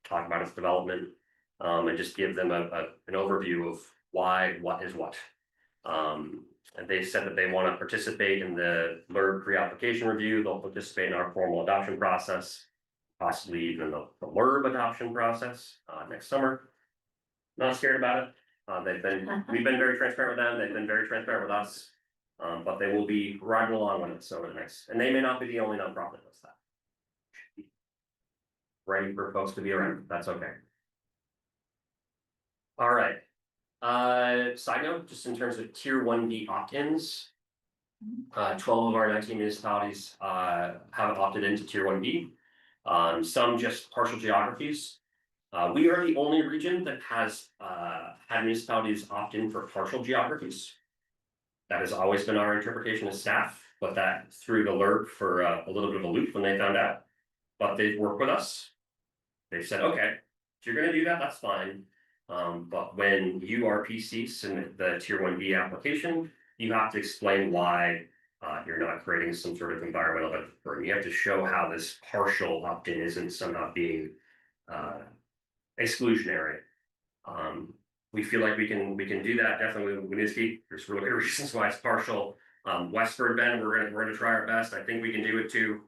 talk about its development, and just give them an overview of why, what is what. And they said that they want to participate in the LURB pre-application review. They'll participate in our formal adoption process, possibly even the LURB adoption process next summer. Not scared about it. We've been very transparent with them. They've been very transparent with us. But they will be riding along with it. So and they may not be the only nonprofit that does that. Ready for folks to be around. That's okay. All right. Side note, just in terms of tier 1B opt-ins, 12 of our 19 municipalities have opted into tier 1B. Some just partial geographies. We are the only region that has had municipalities opt in for partial geographies. That has always been our interpretation as staff, but that threw the LURB for a little bit of a loop when they found out. But they've worked with us. They've said, okay, if you're gonna do that, that's fine. But when URPC submit the tier 1B application, you have to explain why you're not creating some sort of environmental burden. You have to show how this partial opt-in isn't somehow being exclusionary. We feel like we can do that definitely with Winooski. There's really good reasons why it's partial. Westford Bend, we're gonna try our best. I think we can do it too.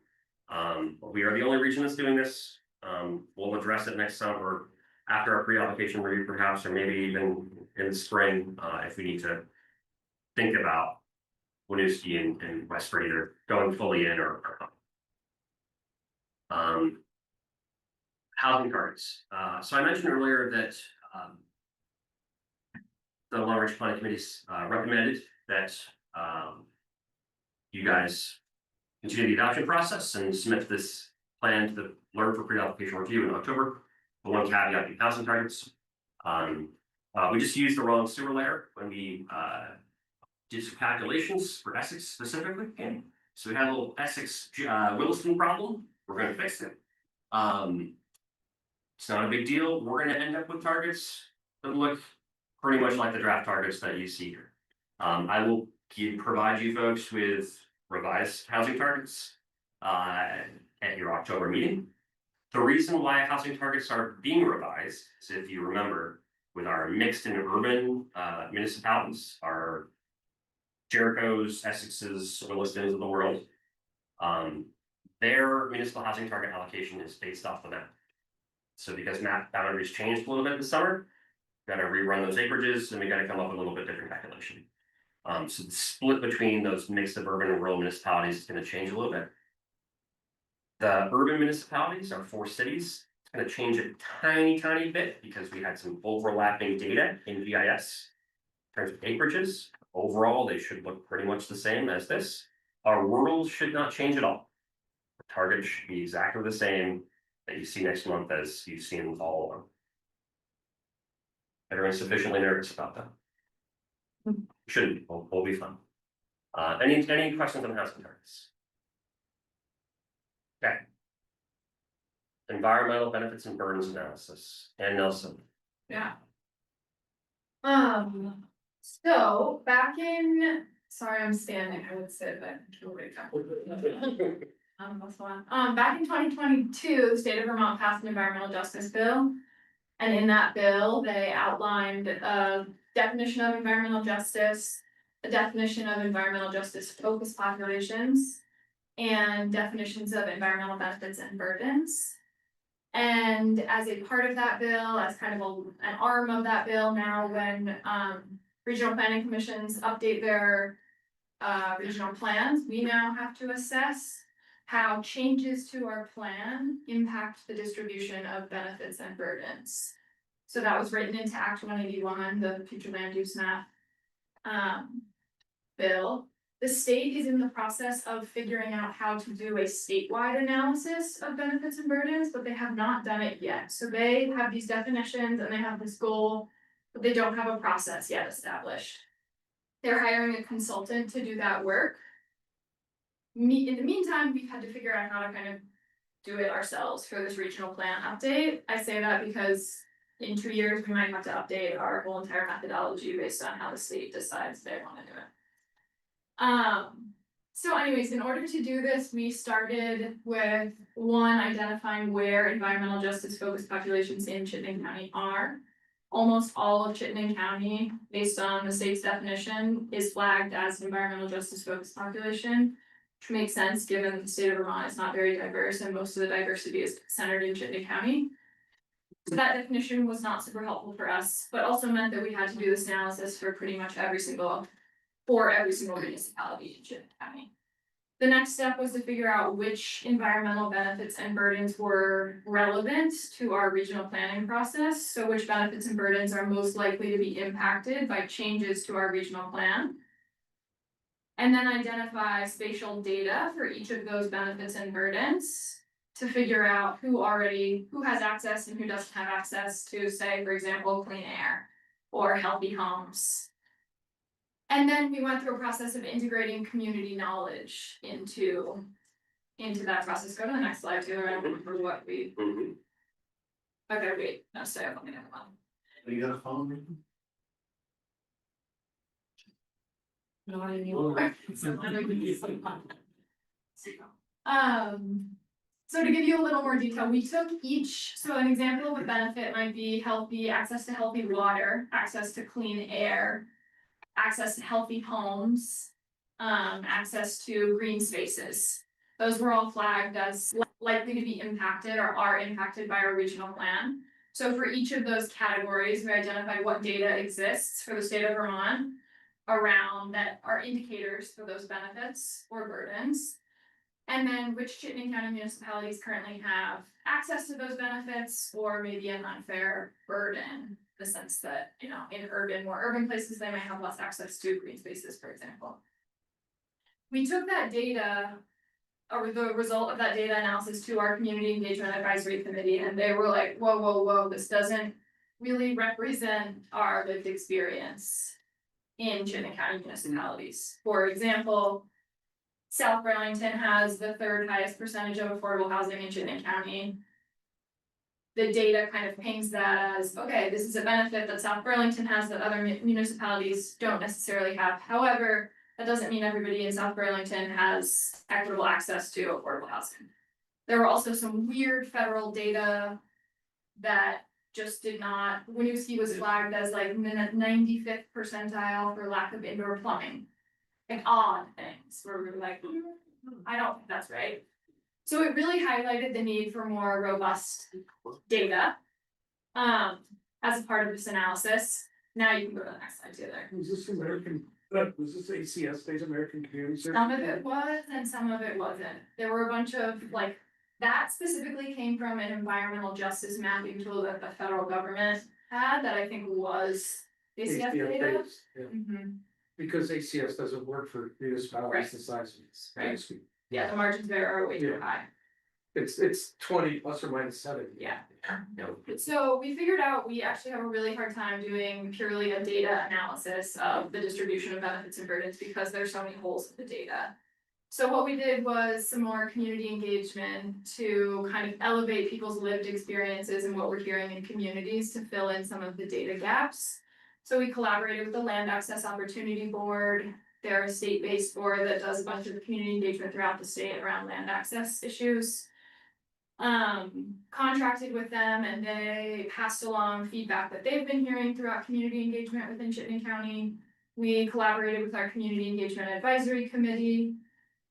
We are the only region that's doing this. We'll address it next summer after our pre-application review perhaps, or maybe even in the spring, if we need to think about Winooski and Westford either going fully in or housing targets. So I mentioned earlier that the Long Range Planning Committee's recommended that you guys continue the adoption process and submit this plan to the Learn for Pre-application Review in October. The one caveat being housing targets. We just used the wrong sewer layer when we did some calculations for Essex specifically. And so we had a little Essex Williston problem. We're going to fix it. It's not a big deal. We're going to end up with targets that look pretty much like the draft targets that you see here. I will provide you folks with revised housing targets at your October meeting. The reason why housing targets are being revised is, if you remember, with our mixed and urban municipalities, our Jericho's, Essex's, Willistons of the world, their municipal housing target allocation is based off the map. So because map boundaries changed a little bit this summer, we got to rerun those acreages and we got to come up with a little bit different calculation. So the split between those mixed of urban and rural municipalities is going to change a little bit. The urban municipalities, our 4 cities, it's going to change a tiny bit because we had some overlapping data in GIS in terms of acreages. Overall, they should look pretty much the same as this. Our rurals should not change at all. The target should be exactly the same that you see next month as you've seen with all of them. Everyone's sufficiently nervous about that. Shouldn't be. We'll be fun. Any questions on housing targets? Okay. Environmental benefits and burdens analysis. And Nelson. Yeah. So back in, sorry, I'm standing, I would sit, but we'll wait. Back in 2022, the state of Vermont passed an environmental justice bill. And in that bill, they outlined a definition of environmental justice, a definition of environmental justice focused populations, and definitions of environmental benefits and burdens. And as a part of that bill, as kind of an arm of that bill, now when regional planning commissions update their regional plans, we now have to assess how changes to our plan impact the distribution of benefits and burdens. So that was written into Act 181, the future land use map bill. The state is in the process of figuring out how to do a statewide analysis of benefits and burdens, but they have not done it yet. So they have these definitions and they have this goal, but they don't have a process yet established. They're hiring a consultant to do that work. In the meantime, we've had to figure out how to kind of do it ourselves for this regional plan update. I say that because in 2 years, we might have to update our whole entire methodology based on how the state decides they want to do it. So anyways, in order to do this, we started with identifying where environmental justice focused populations in Chittenden County are. Almost all of Chittenden County, based on the state's definition, is flagged as an environmental justice focused population, which makes sense given the state of Vermont is not very diverse and most of the diversity is centered in Chittenden County. So that definition was not super helpful for us, but also meant that we had to do this analysis for pretty much every single municipality in Chittenden County. The next step was to figure out which environmental benefits and burdens were relevant to our regional planning process. So which benefits and burdens are most likely to be impacted by changes to our regional plan. And then identify spatial data for each of those benefits and burdens to figure out who has access and who doesn't have access to, say, for example, clean air or healthy homes. And then we went through a process of integrating community knowledge into that process. Go to the next slide, too. I don't remember what we. Okay, wait. No, stay up on the other one. You got a phone? Not anymore. So to give you a little more detail, we took so an example of a benefit might be access to healthy water, access to clean air, access to healthy homes. access to green spaces. Those were all flagged as likely to be impacted or are impacted by our regional plan. So for each of those categories, we identified what data exists for the state of Vermont around that are indicators for those benefits or burdens. And then which Chittenden County municipalities currently have access to those benefits or maybe an unfair burden. The sense that, in more urban places, they might have less access to green spaces, for example. We took that data, or the result of that data analysis, to our community engagement advisory committee, and they were like, whoa, whoa, whoa, this doesn't really represent our lived experience in Chittenden County municipalities. For example, South Burlington has the third highest percentage of affordable housing in Chittenden County. The data kind of paints that as, okay, this is a benefit that South Burlington has that other municipalities don't necessarily have. However, that doesn't mean everybody in South Burlington has equitable access to affordable housing. There were also some weird federal data that just did not, Winooski was flagged as like 95th percentile for lack of indoor plumbing. Like odd things where we were like, I don't think that's right. So it really highlighted the need for more robust data as a part of this analysis. Now you can go to the next slide too there. Was this American, was this ACS, State American Community Service? Some of it was and some of it wasn't. There were a bunch of that specifically came from an environmental justice mapping tool that the federal government had that I think was ACS data. Yeah. Mm-hmm. Because ACS doesn't work for municipalities the size of this. Right. Yeah, the margins there are way too high. It's 20 plus or minus 7. Yeah. So we figured out we actually have a really hard time doing purely a data analysis of the distribution of benefits and burdens because there's so many holes in the data. So what we did was some more community engagement to kind of elevate people's lived experiences and what we're hearing in communities to fill in some of the data gaps. So we collaborated with the Land Access Opportunity Board. They're a state-based board that does a bunch of community engagement throughout the state around land access issues. Contracted with them and they passed along feedback that they've been hearing throughout community engagement within Chittenden County. We collaborated with our community engagement advisory committee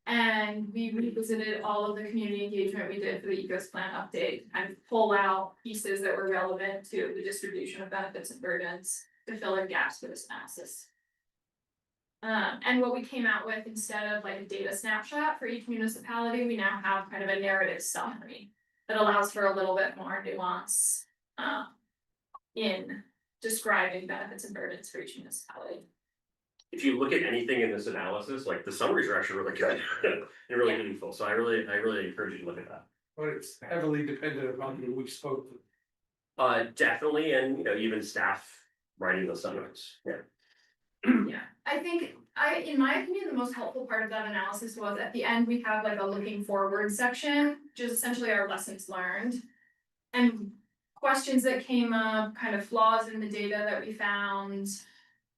and we revisited all of the community engagement we did for the ECOS plan update and pull out pieces that were relevant to the distribution of benefits and burdens to fill in gaps for this analysis. And what we came out with instead of like a data snapshot for each municipality, we now have kind of a narrative summary that allows for a little bit more nuance in describing benefits and burdens for each municipality. If you look at anything in this analysis, like the summaries are actually really good and really meaningful. So I really encourage you to look at that. But it's heavily dependent upon who we spoke to. Definitely, and even staff writing those summaries. Yeah. Yeah, I think in my opinion, the most helpful part of that analysis was at the end, we have like a looking forward section, which is essentially our lessons learned. And questions that came up, kind of flaws in the data that we found,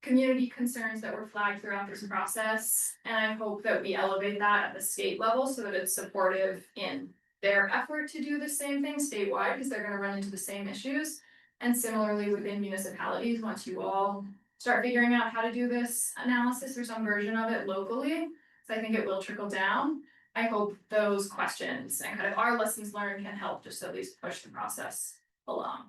community concerns that were flagged throughout this process. And I hope that we elevate that at the state level so that it's supportive in their effort to do the same thing statewide, because they're gonna run into the same issues. And similarly within municipalities, once you all start figuring out how to do this analysis or some version of it locally, so I think it will trickle down. I hope those questions and kind of our lessons learned can help just at least push the process along.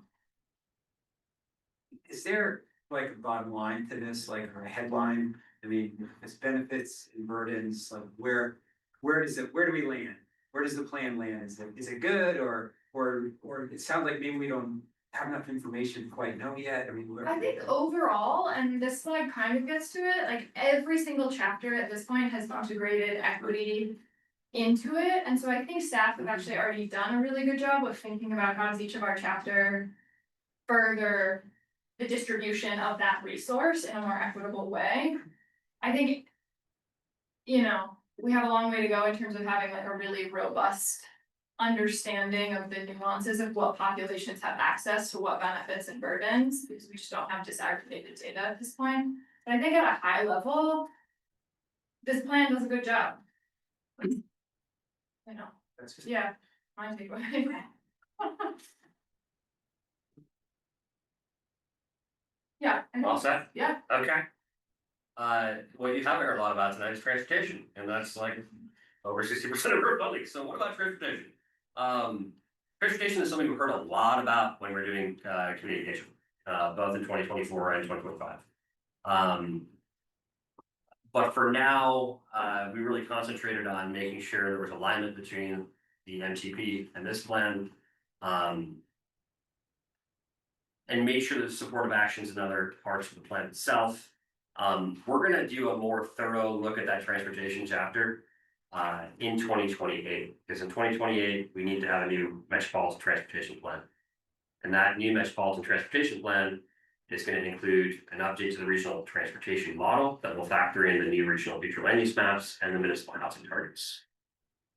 Is there like a bottom line to this, like or a headline? I mean, it's benefits and burdens, like where do we land? Where does the plan land? Is it good or it sounds like maybe we don't have enough information to quite know yet. I mean, I think overall, and this slide kind of gets to it, like every single chapter at this point has integrated equity into it. And so I think staff have actually already done a really good job of thinking about how does each of our chapter further the distribution of that resource in a more equitable way. I think, we have a long way to go in terms of having like a really robust understanding of the nuances of what populations have access to what benefits and burdens, because we just don't have disaggregated data at this point. But I think at a high level, this plan does a good job. Yeah, my takeaway. Yeah. All set? Yeah. Okay. what you haven't heard a lot about tonight is transportation, and that's like over 60% of our funding. So what about transportation? Transportation is something we've heard a lot about when we're doing communication, both in 2024 and 2025. But for now, we really concentrated on making sure there was alignment between the MTP and this plan, and make sure there's supportive actions in other parts of the plan itself. We're gonna do a more thorough look at that transportation chapter in 2028, because in 2028, we need to have a new metropolitan transportation plan. And that new metropolitan transportation plan is going to include an update to the regional transportation model that will factor in the new regional future land use maps and the municipal housing targets.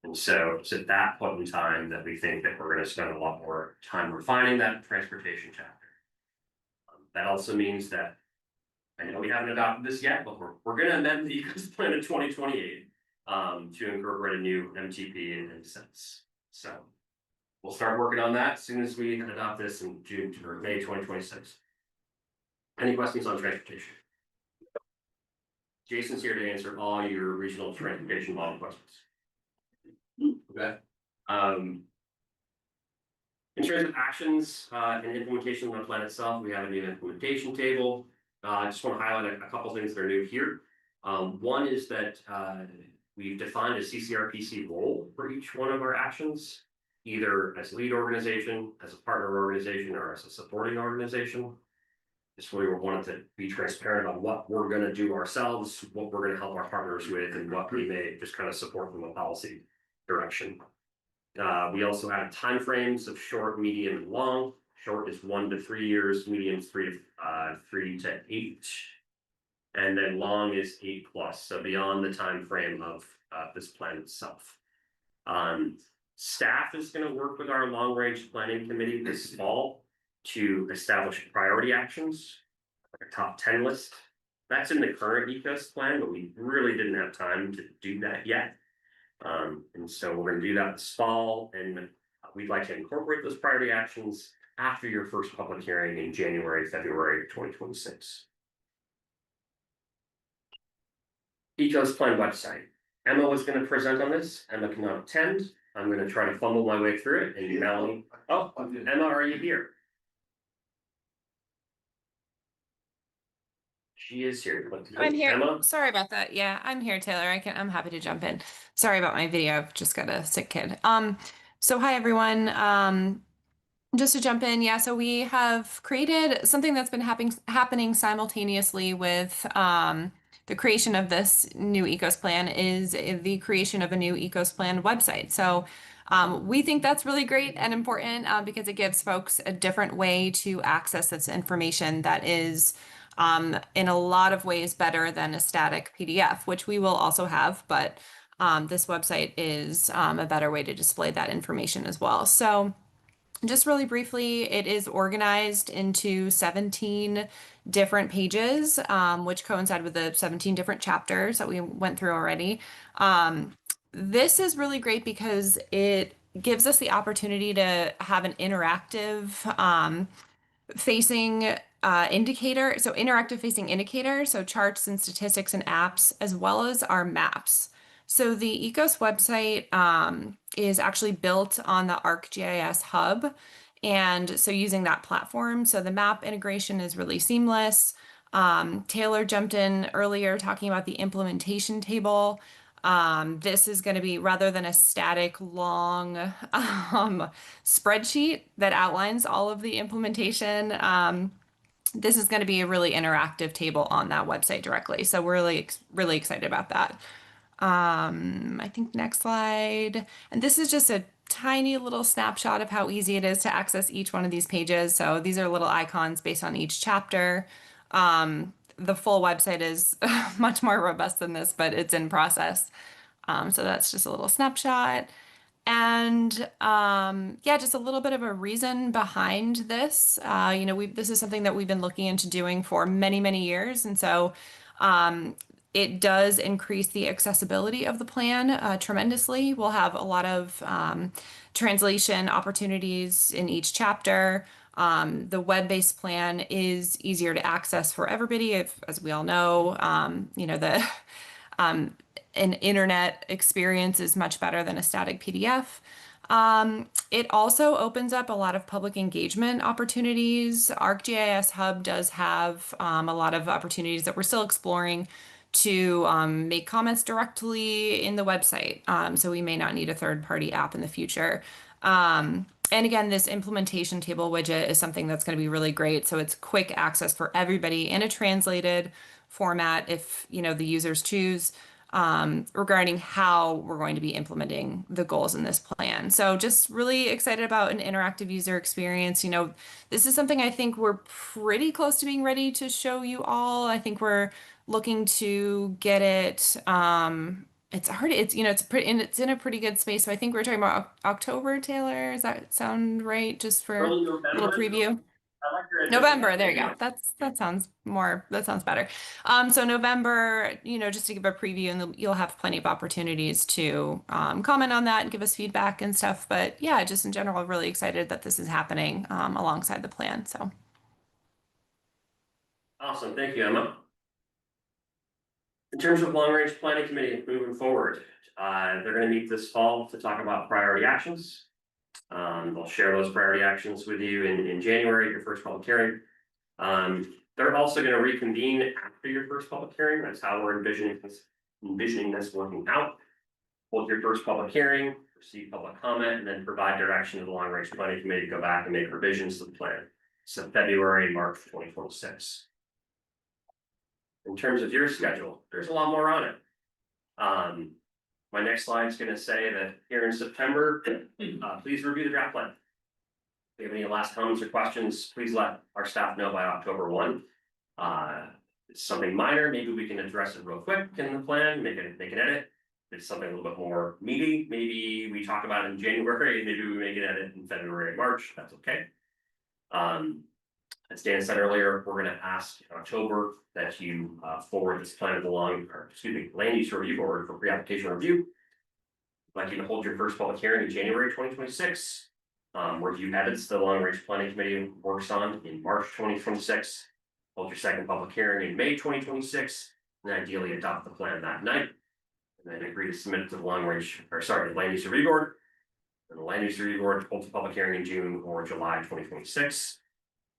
And so it's at that point in time that we think that we're going to spend a lot more time refining that transportation chapter. That also means that, I know we haven't adopted this yet, but we're going to amend the ecosystem plan in 2028 to incorporate a new MTP in a sense. So we'll start working on that as soon as we adopt this in June or May 2026. Any questions on transportation? Jason's here to answer all your regional transportation model questions. Okay. In terms of actions and implementation of the plan itself, we have a new implementation table. I just want to highlight a couple things that are new here. One is that we've defined a CCRPC role for each one of our actions, either as a lead organization, as a partner organization, or as a supporting organization. This way we wanted to be transparent on what we're going to do ourselves, what we're going to help our partners with, and what we may just kind of support from a policy direction. We also have timeframes of short, medium, and long. Short is 1 to 3 years, medium is 3 to 8, and then long is 8+. So beyond the time frame of this plan itself. Staff is going to work with our long-range planning committee this fall to establish priority actions, like a top 10 list. That's in the current ECOS plan, but we really didn't have time to do that yet. And so we're going to do that this fall, and we'd like to incorporate those priority actions after your first public hearing in January, February 2026. ECOS plan website. Emma was going to present on this. Emma cannot attend. I'm going to try to fumble my way through it. And Melanie, oh, Emma, are you here? She is here. I'm here. Emma? Sorry about that. Yeah, I'm here, Taylor. I'm happy to jump in. Sorry about my video. I've just got a sick kid. So hi everyone. Just to jump in, yeah, so we have created something that's been happening simultaneously with the creation of this new ECOS plan is the creation of a new ECOS plan website. So we think that's really great and important because it gives folks a different way to access this information that is in a lot of ways better than a static PDF, which we will also have, but this website is a better way to display that information as well. So just really briefly, it is organized into 17 different pages, which coincide with the 17 different chapters that we went through already. This is really great because it gives us the opportunity to have an interactive facing indicator, so interactive facing indicator, so charts and statistics and apps, as well as our maps. So the ECOS website is actually built on the ArcGIS hub. And so using that platform, so the map integration is really seamless. Taylor jumped in earlier talking about the implementation table. This is going to be, rather than a static long spreadsheet that outlines all of the implementation, this is going to be a really interactive table on that website directly. So we're really excited about that. I think next slide. And this is just a tiny little snapshot of how easy it is to access each one of these pages. So these are little icons based on each chapter. The full website is much more robust than this, but it's in process. So that's just a little snapshot. And yeah, just a little bit of a reason behind this. This is something that we've been looking into doing for many, many years. And so it does increase the accessibility of the plan tremendously. We'll have a lot of translation opportunities in each chapter. The web-based plan is easier to access for everybody, as we all know. The an internet experience is much better than a static PDF. It also opens up a lot of public engagement opportunities. ArcGIS Hub does have a lot of opportunities that we're still exploring to make comments directly in the website. So we may not need a third-party app in the future. And again, this implementation table widget is something that's going to be really great. So it's quick access for everybody in a translated format if, the users choose, regarding how we're going to be implementing the goals in this plan. So just really excited about an interactive user experience. This is something I think we're pretty close to being ready to show you all. I think we're looking to get it. It's already, it's in a pretty good space. So I think we're talking about October, Taylor. Does that sound right? Just for a little preview. November, there you go. That sounds better. So November, just to give a preview, and you'll have plenty of opportunities to comment on that and give us feedback and stuff. But yeah, just in general, really excited that this is happening alongside the plan. So Awesome, thank you, Emma. In terms of long-range planning committee moving forward, they're going to meet this fall to talk about priority actions. They'll share those priority actions with you in January, your first public hearing. They're also going to reconvene after your first public hearing. That's how we're envisioning this working out. Hold your first public hearing, receive public comment, and then provide direction to the long-range planning committee to go back and make revisions to the plan. So February and March 2026. In terms of your schedule, there's a lot more on it. My next slide is going to say that here in September, please review the draft plan. If you have any last comments or questions, please let our staff know by October 1. It's something minor, maybe we can address it real quick in the plan, make an edit. If it's something a little bit more meaty, maybe we talk about it in January, maybe we make an edit in February and March, that's okay. As Dan said earlier, we're going to ask in October that you forward this plan to the land use review board for pre-application review. I'd like you to hold your first public hearing in January 2026. Review edits the long range planning committee works on in March 2026. Hold your second public hearing in May 2026, and ideally adopt the plan that night. And then agree to submit it to the land use review board. And the land use review board holds a public hearing in June or July 2026.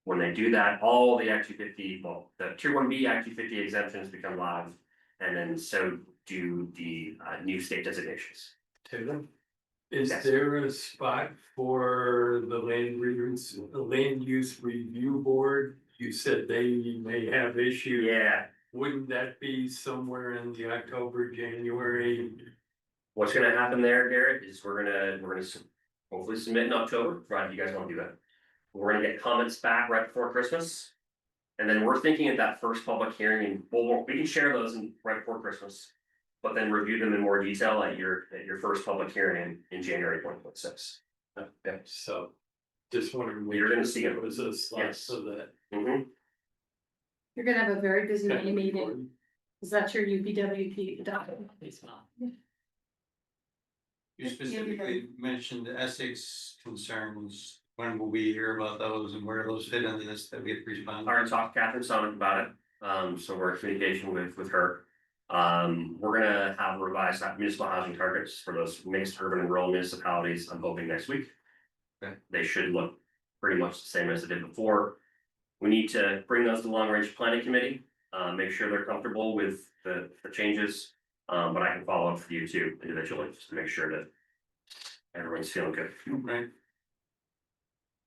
When they do that, all the Act 250, the Tier 1B Act 250 exemptions become live, and then so do the new state designations. Taylor, is Yes. there a spot for the land use review board? You said they may have issues. Yeah. Wouldn't that be somewhere in the October, January? What's gonna happen there, Garrett, is we're gonna hopefully submit in October, provided you guys wanna do that. We're gonna get comments back right before Christmas. And then we're thinking at that first public hearing, we can share those right before Christmas. But then review them in more detail at your first public hearing in January 2026. Okay, so just wondering. You're gonna see it. Was a slot for that. You're gonna have a very busy meeting. Is that your UPWP document? You specifically mentioned the Essex concerns. When will we hear about those and where those fit into this that we have to respond? I already talked to Catherine Sonic about it. So we're in communication with her. We're gonna have revised municipal housing targets for those mixed urban and rural municipalities. I'm hoping next week. Okay. They should look pretty much the same as they did before. We need to bring those to long range planning committee, make sure they're comfortable with the changes. But I can follow up with you too individually, just to make sure that everyone's feeling good. Right.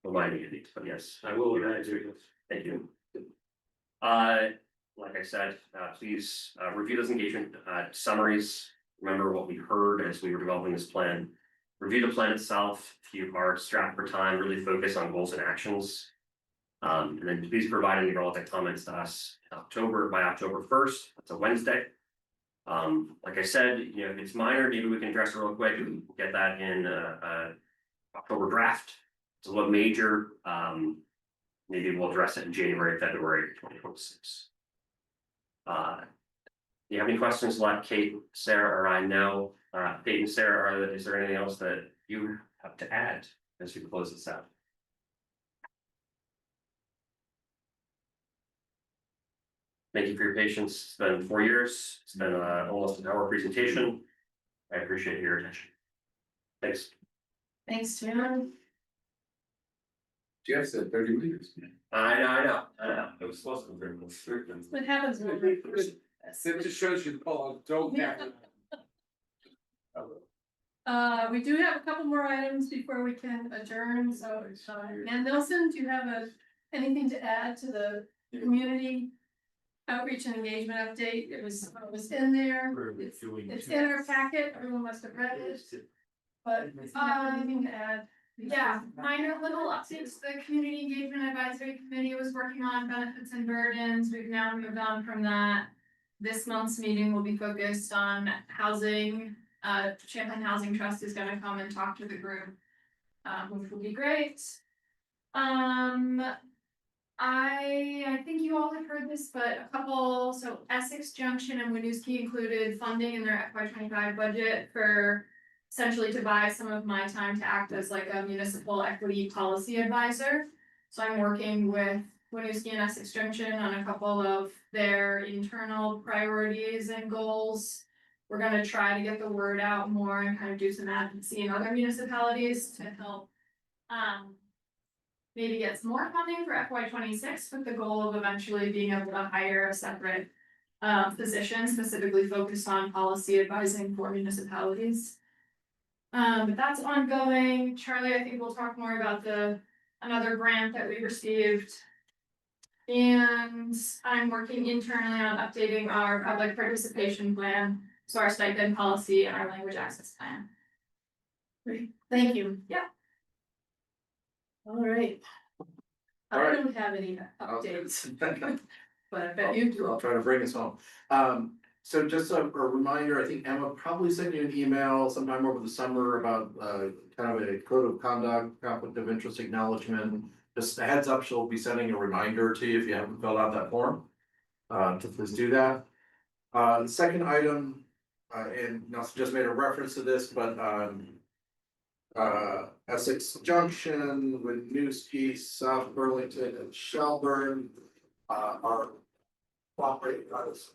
Reminding you these, but yes. I will evaluate this. Thank you. Like I said, please review those engagement summaries. Remember what we heard as we were developing this plan. Review the plan itself. If you are strapped for time, really focus on goals and actions. And then please provide any relevant comments to us by October 1st. That's a Wednesday. Like I said, if it's minor, maybe we can address it real quick and get that in October draft. It's a little major. Maybe we'll address it in January, February 2026. Do you have any questions? Let Kate, Sarah, or I know. Kate and Sarah, is there anything else that you have to add as we close this out? Thank you for your patience. It's been 4 years. It's been almost an hour presentation. I appreciate your attention. Thanks. Thanks, Tim. Jeff said 30 minutes. I know. It was supposed to be very strict. What happens when we first? It just shows you, Paul, don't have. We do have a couple more items before we can adjourn, so, Ann Nelson, do you have anything to add to the community outreach and engagement update? It was in there, it's in our packet, everyone must have read it. But, do you have anything to add? Yeah, minor little updates, the Community Engagement Advisory Committee was working on benefits and burdens, we've now moved on from that. This month's meeting will be focused on housing, Champlain Housing Trust is gonna come and talk to the group, which will be great. I think you all have heard this, but so Essex Junction and Winooski included funding in their FY25 budget for essentially to buy some of my time to act as like a municipal equity policy advisor. So I'm working with Winooski and Essex Junction on a couple of their internal priorities and goals. We're gonna try to get the word out more and kind of do some advocacy in other municipalities to help maybe get some more funding for FY26 with the goal of eventually being able to hire a separate position specifically focused on policy advising for municipalities. But that's ongoing. Charlie, I think we'll talk more about another grant that we received. And I'm working internally on updating our public participation plan, so our stipend policy and our language access plan. Great, thank you. Yeah. All right. All I right. don't have any updates, but I bet you do. I'll try to bring us home. So just a reminder, I think Emma probably sent you an email sometime over the summer about kind of a code of conduct, conflict of interest acknowledgement. Just a heads up, she'll be sending a reminder to you if you haven't filled out that form. To please do that. The second item, and Nelson just made a reference to this, but Essex Junction, Winooski, South Burlington, and Shelburne are cooperating on this.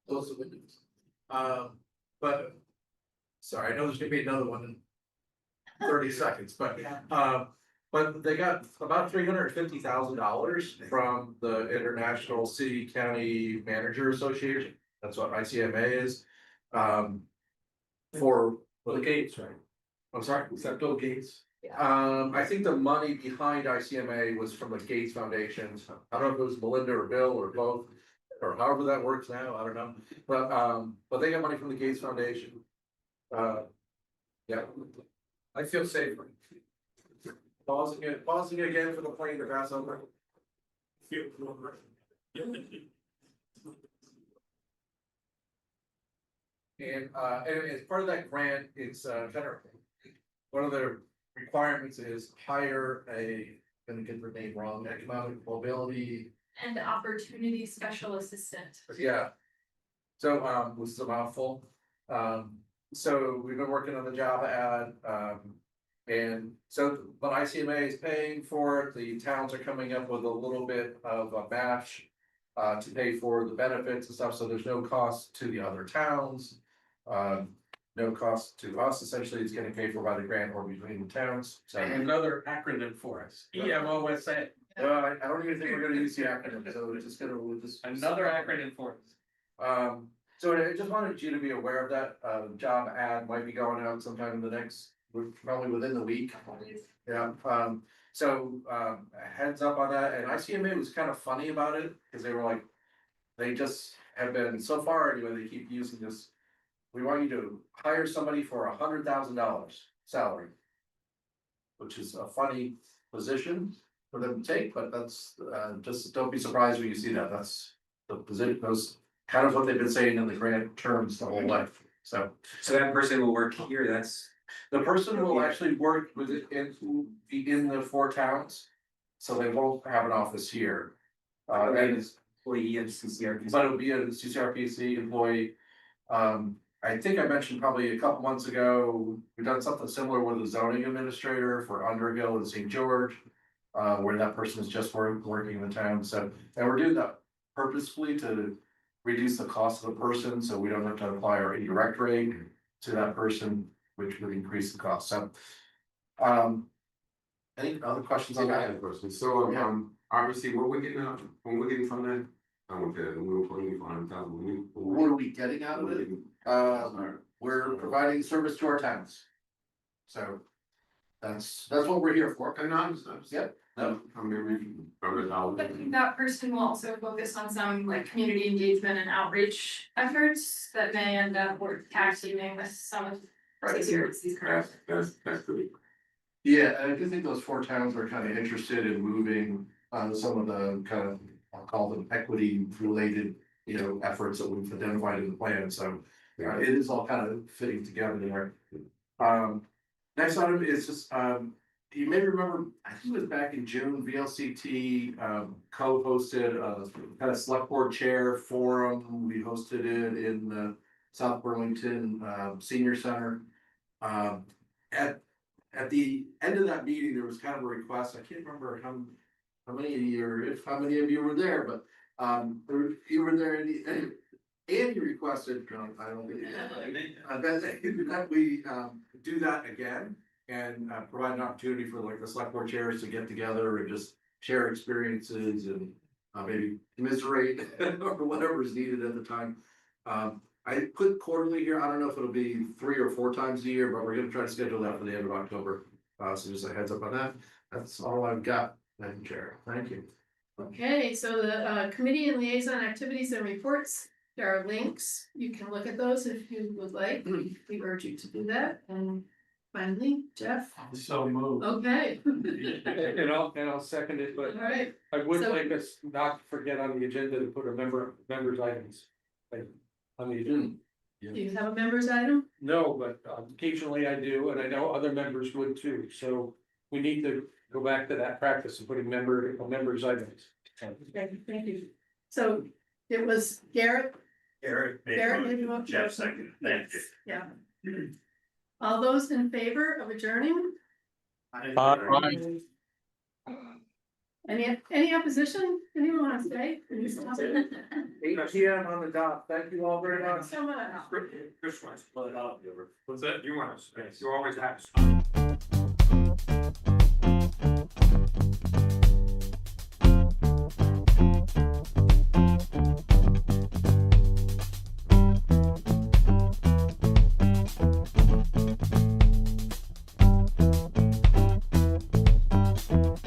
Those are windows. But sorry, I know there's gonna be another one in 30 seconds, but they got about $350,000 from the International City County Manager Association. That's what ICMA is. For The gates, right? I'm sorry. Septo gates. I think the money behind ICMA was from the Gates Foundation. I don't know if it was Melinda or Bill or both, or however that works now, I don't know. But they got money from the Gates Foundation. Yeah. I feel safer. Pausing again for the plane to pass over. And as part of that grant, it's one of the requirements is hire gonna get the name wrong, economic mobility. And opportunity special assistant. Yeah. So, which is a mouthful. So we've been working on the job ad, and so, but ICMA is paying for it, the towns are coming up with a little bit of a match. To pay for the benefits and stuff, so there's no cost to the other towns. No cost to us, essentially it's getting paid for by the grant or between the towns, so. Another acronym for us, EMOSA. I don't even think we're gonna use the acronym, so we'll just. Another acronym for us. So I just wanted you to be aware of that, job ad might be going out sometime in the next, probably within the week. Yeah, so, heads up on that, and ICMA was kind of funny about it, because they were like, they just have been, so far anyway, they keep using this. We want you to hire somebody for $100,000 salary. Which is a funny position for them to take, but that's, just don't be surprised when you see that, that's the position, those kind of what they've been saying in the grant terms the whole life, so. So that person will work here, that's. The person will actually work with it in the 4 towns, so they won't have an office here. And it's employee of CCRPC. But it'll be a CCRPC employee. I think I mentioned probably a couple months ago, we've done something similar with the zoning administrator for Underhill and St. George. Where that person is just working in the town, so, and we're doing that purposefully to reduce the cost of the person, so we don't have to apply our indirect rate to that person, which would increase the cost, so. Any other questions on I that? have a question. So, obviously, what we're getting out, when we're getting from that, I want to, we were putting $400,000. What are we getting out of it? We're providing service to our towns. So, that's what we're here for. And I understand. Yep. No. I mean, we, $100,000. That person will also focus on some like community engagement and outreach efforts that may end up with tax saving with some of these current. That's good. Yeah, and I do think those 4 towns are kind of interested in moving some of the kind of, I'll call them equity related, efforts that we've identified in the plan, so. It is all kind of fitting together there. Next item is just, you may remember, I think it was back in June, VLCT co-hosted a kind of select board chair forum. We hosted it in the South Burlington Senior Center. At the end of that meeting, there was kind of a request. I can't remember how many of you or if how many of you were there, but you were there and you requested, I don't think that we do that again and provide an opportunity for like the select board chairs to get together and just share experiences and maybe commiserate or whatever is needed at the time. I put quarterly here. I don't know if it'll be 3 or 4 times a year, but we're gonna try to schedule that for the end of October. So just a heads up on that. That's all I've got, Madam Chair. Thank you. Okay, so the committee and liaison activities and reports, there are links. You can look at those if you would like. We urge you to do that. And finally, Jeff. So moved. Okay. And I'll second it, but All right. I would So- like us not to forget on the agenda to put a members items. Like, on the agenda. Do you have a members item? No, but occasionally I do, and I know other members would too, so we need to go back to that practice of putting members items. Thank you. So it was Garrett. Garrett made the motion. Jeff second. Thank you. Yeah. All those in favor of adjourning? Any opposition? Anyone want to stay? 8 PM on the dot. Thank you all very much. So much. Chris wants to split it out. What's that? You want to, you always have.